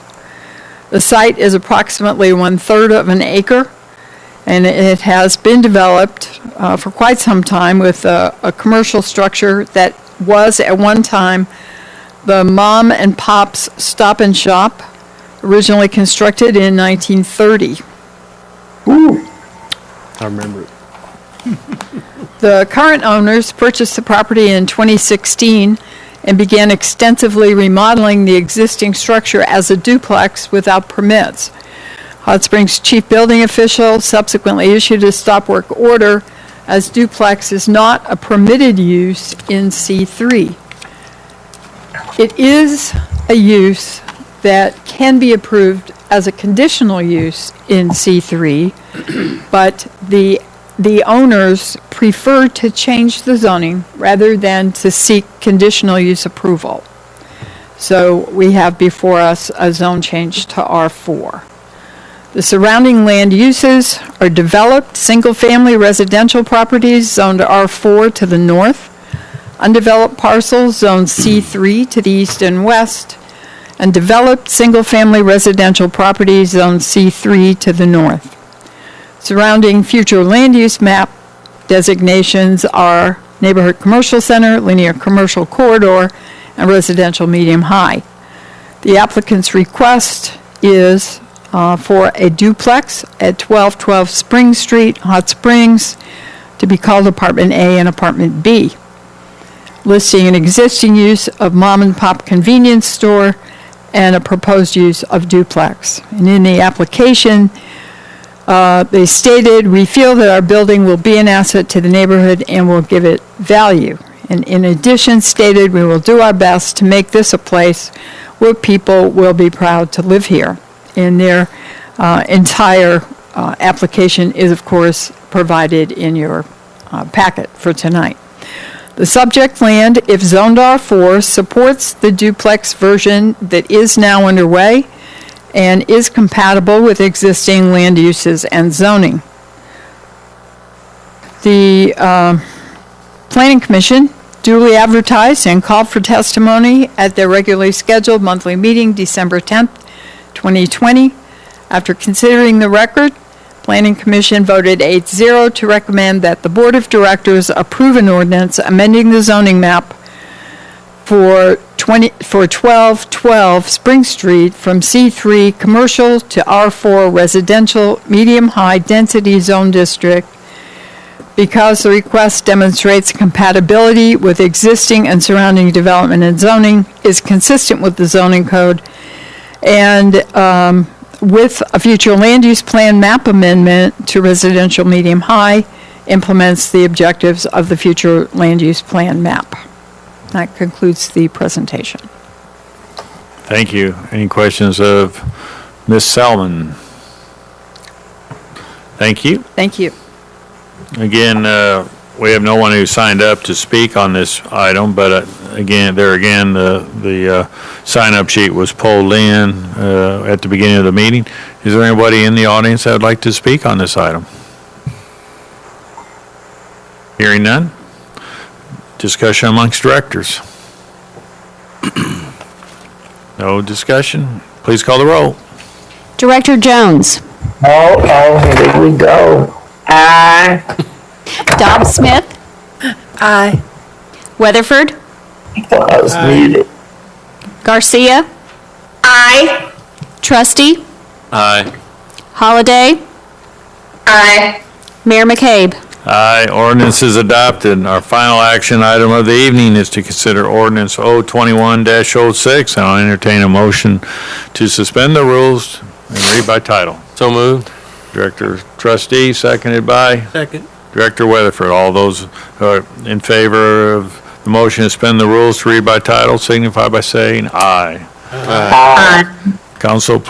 The site is approximately 1/3 of an acre, and it has been developed for quite some time with a commercial structure that was at one time the Mom and Pop's Stop and Shop, originally constructed in 1930. I remember it. The current owners purchased the property in 2016 and began extensively remodeling the existing structure as a duplex without permits. Hot Springs chief building official subsequently issued a stop work order as duplex is not a permitted use in C3. It is a use that can be approved as a conditional use in C3, but the owners prefer to change the zoning rather than to seek conditional use approval. So we have before us a zone change to R4. The surrounding land uses are developed single-family residential properties zoned R4 to the north, undeveloped parcels zoned C3 to the east and west, and developed single-family residential properties zoned C3 to the north. Surrounding future land use map designations are neighborhood commercial center, linear commercial corridor, and residential medium high. The applicant's request is for a duplex at 1212 Spring Street, Hot Springs, to be called Apartment A and Apartment B, listing an existing use of mom and pop convenience store and a proposed use of duplex. And in the application, they stated, "We feel that our building will be an asset to the neighborhood and will give it value." And in addition, stated, "We will do our best to make this a place where people will be proud to live here." And their entire application is, of course, provided in your packet for tonight. The subject land, if zoned R4, supports the duplex version that is now underway and is compatible with existing land uses and zoning. The Planning Commission duly advertised and called for testimony at their regularly scheduled monthly meeting December 10th, 2020. After considering the record, Planning Commission voted 8-0 to recommend that the Board of Directors approve an ordinance amending the zoning map for 1212 Spring Street from C3 Commercial to R4 Residential Medium High Density Zone District because the request demonstrates compatibility with existing and surrounding development and zoning, is consistent with the zoning code, and with a future land use plan map amendment to residential medium high, implements the objectives of the future land use plan map. That concludes the presentation. Thank you. Any questions of Ms. Selman? Thank you. Thank you. Again, we have no one who signed up to speak on this item, but the sign-up sheet was pulled in at the beginning of the meeting. Is there anybody in the audience that would like to speak on this item? Hearing none. Discussion amongst directors. No discussion. Please call the roll. Director Jones. Oh, here we go. Aye. Dobbs Smith. Aye. Weatherford. I was muted. Garcia. Aye. Trustee. Aye. Holliday. Aye. Mayor McCabe. Aye, ordinance is adopted. Our final action item of the evening is to consider ordinance 021-06, and I'll entertain a motion to suspend the rules and read by title. So moved. Director Trustee, seconded by Second. Director Weatherford. All those who are in favor of the motion to suspend the rules to read by title signify by saying aye. Aye. Council,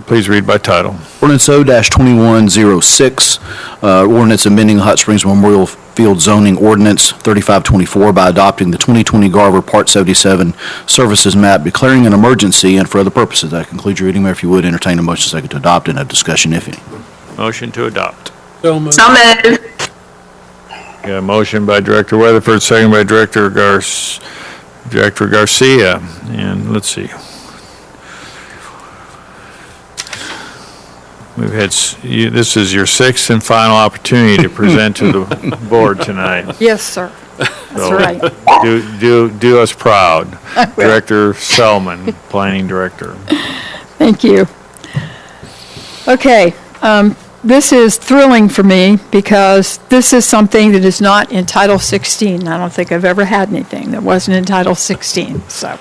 please read by title. Ordinance O-2106, ordinance amending Hot Springs Memorial Field zoning ordinance 3524 by adopting the 2020 Garver Part 77 services map, declaring an emergency and for other purposes. That concludes your reading, Mayor. If you would, entertain a motion second to adopt and a discussion, if any. Motion to adopt. So moved. Got a motion by Director Weatherford, second by Director Garcia. And let's see. We've had, this is your sixth and final opportunity to present to the board tonight. Yes, sir. That's So, right. Do us proud. Director Selman, Planning Director. Thank you. Okay, this is thrilling for me because this is something that is not in Title 16. I don't think I've ever had anything that wasn't in Title 16, so.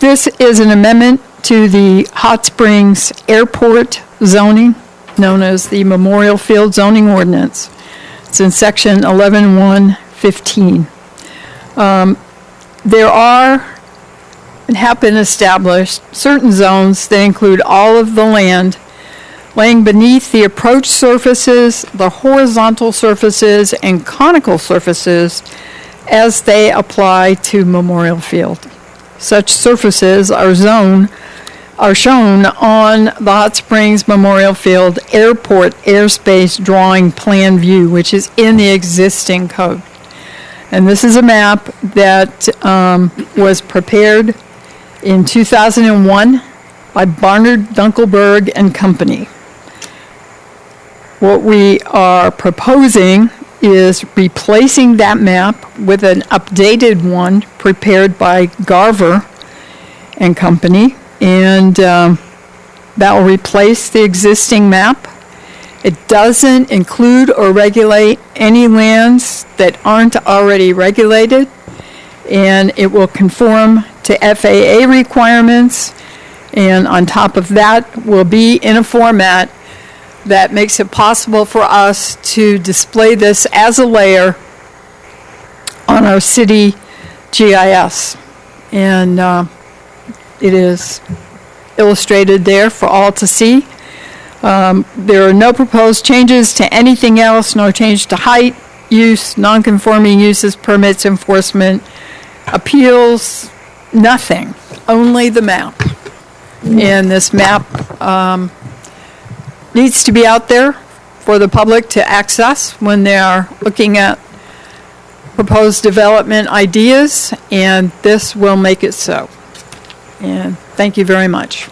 This is an amendment to the Hot Springs Airport zoning, known as the Memorial Field zoning ordinance. It's in section 11.1.15. There are and have been established certain zones that include all of the land laying beneath the approach surfaces, the horizontal surfaces, and conical surfaces as they apply to Memorial Field. Such surfaces are shown on the Hot Springs Memorial Field Airport Airspace Drawing Plan View, which is in the existing code. And this is a map that was prepared in 2001 by Barnard, Dunkelberg and Company. What we are proposing is replacing that map with an updated one prepared by Garver and Company, and that will replace the existing map. It doesn't include or regulate any lands that aren't already regulated, and it will conform to FAA requirements, and on top of that will be in a format that makes it possible for us to display this as a layer on our city GIS. And it is illustrated there for all to see. There are no proposed changes to anything else, no change to height, use, non-conforming uses, permits, enforcement, appeals, nothing, only the map. And this map needs to be out there for the public to access when they are looking at proposed development ideas, and this will make it so. And thank you very much.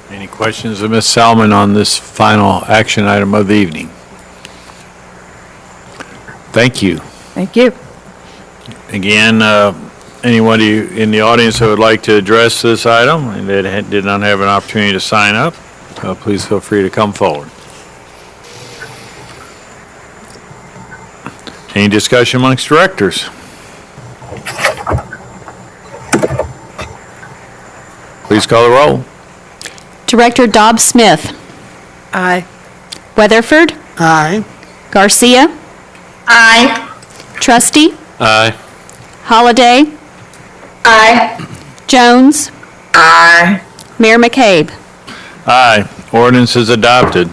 Any questions of Ms. Salmon on this final action item of the evening? Thank you. Thank you. Again, anybody in the audience that would like to address this item and that did not have an opportunity to sign up, please feel free to come forward. Any discussion amongst directors? Please call the roll. Director Dobbs-Smith. Aye. Weatherford. Aye. Garcia. Aye. Trustee. Aye. Holliday. Aye. Jones. Aye. Mayor McCabe. Aye. Ordinance is adopted.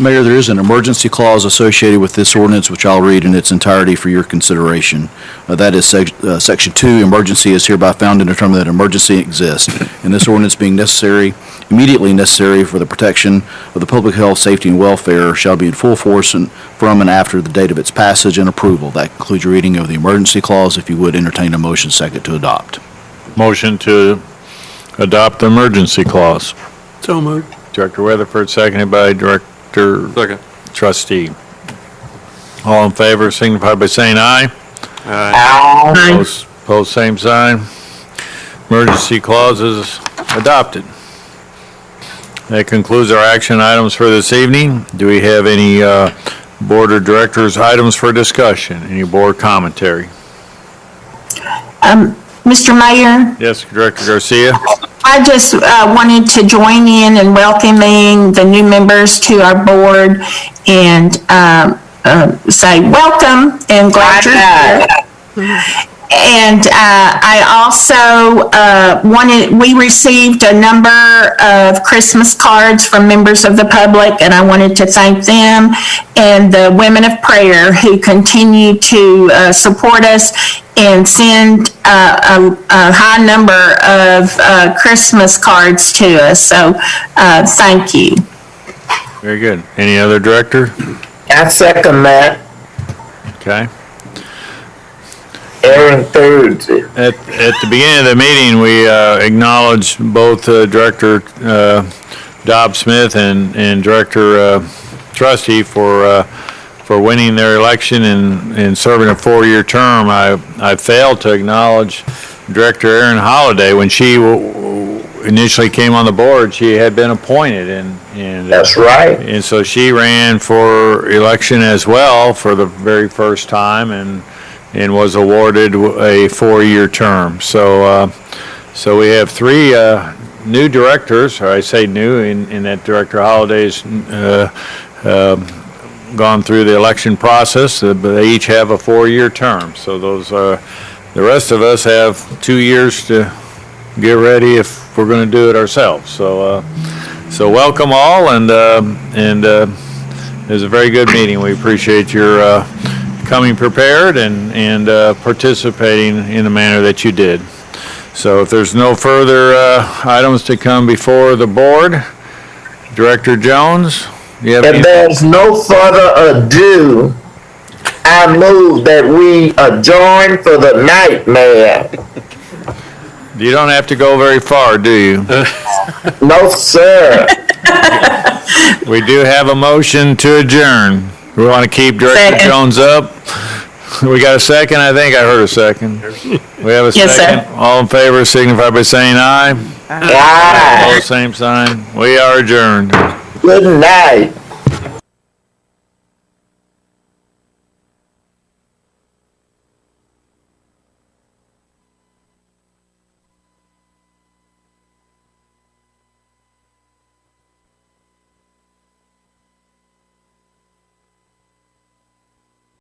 Mayor, there is an emergency clause associated with this ordinance, which I'll read in its entirety for your consideration. That is Section 2, emergency is hereby found and determined that emergency exists, and this ordinance being immediately necessary for the protection of the public health, safety, and welfare shall be in full force from and after the date of its passage and approval. That concludes your reading of the emergency clause. If you would, entertain a motion second to adopt. Motion to adopt the emergency clause. So moved. Director Weatherford, seconded by Director Trustee. All in favor signify by saying aye. Aye. Opposed, same sign. Emergency clause is adopted. That concludes our action items for this evening. Do we have any board or directors items for discussion? Any board commentary? Mr. Mayor, Yes, Director Garcia. I just wanted to join in welcoming the new members to our board and say welcome and glad you're here. And I also we received a number of Christmas cards from members of the public, and I wanted to thank them and the Women of Prayer who continue to support us and send a high number of Christmas cards to us. So thank you. Very good. Any other director? I second that. Okay. Aaron thirds it. At the beginning of the meeting, we acknowledged both Director Dobb Smith and Director Trustee for winning their election and serving a 4-year term. I failed to acknowledge Director Erin Holliday. When she initially came on the board, she had been appointed, and That's right. And so she ran for election as well for the very first time, and was awarded a 4-year term. So we have 3 new directors, or I say new, in that Director Holliday's gone through the election process, but they each have a 4-year term. So those the rest of us have 2 years to get ready if we're going to do it ourselves. So welcome all, and it was a very good meeting. We appreciate your coming prepared and participating in the manner that you did. So if there's no further items to come before the board, Director Jones, you have If there's no further ado, I move that we adjourn for the night, Mayor. You don't have to go very far, do you? No, sir. We do have a motion to adjourn. We want to keep Director Jones up. We got a second? I think I heard a second. We have a Yes, second. sir. All in favor signify by saying aye. Aye. Opposed, same sign. We are adjourned. Good night.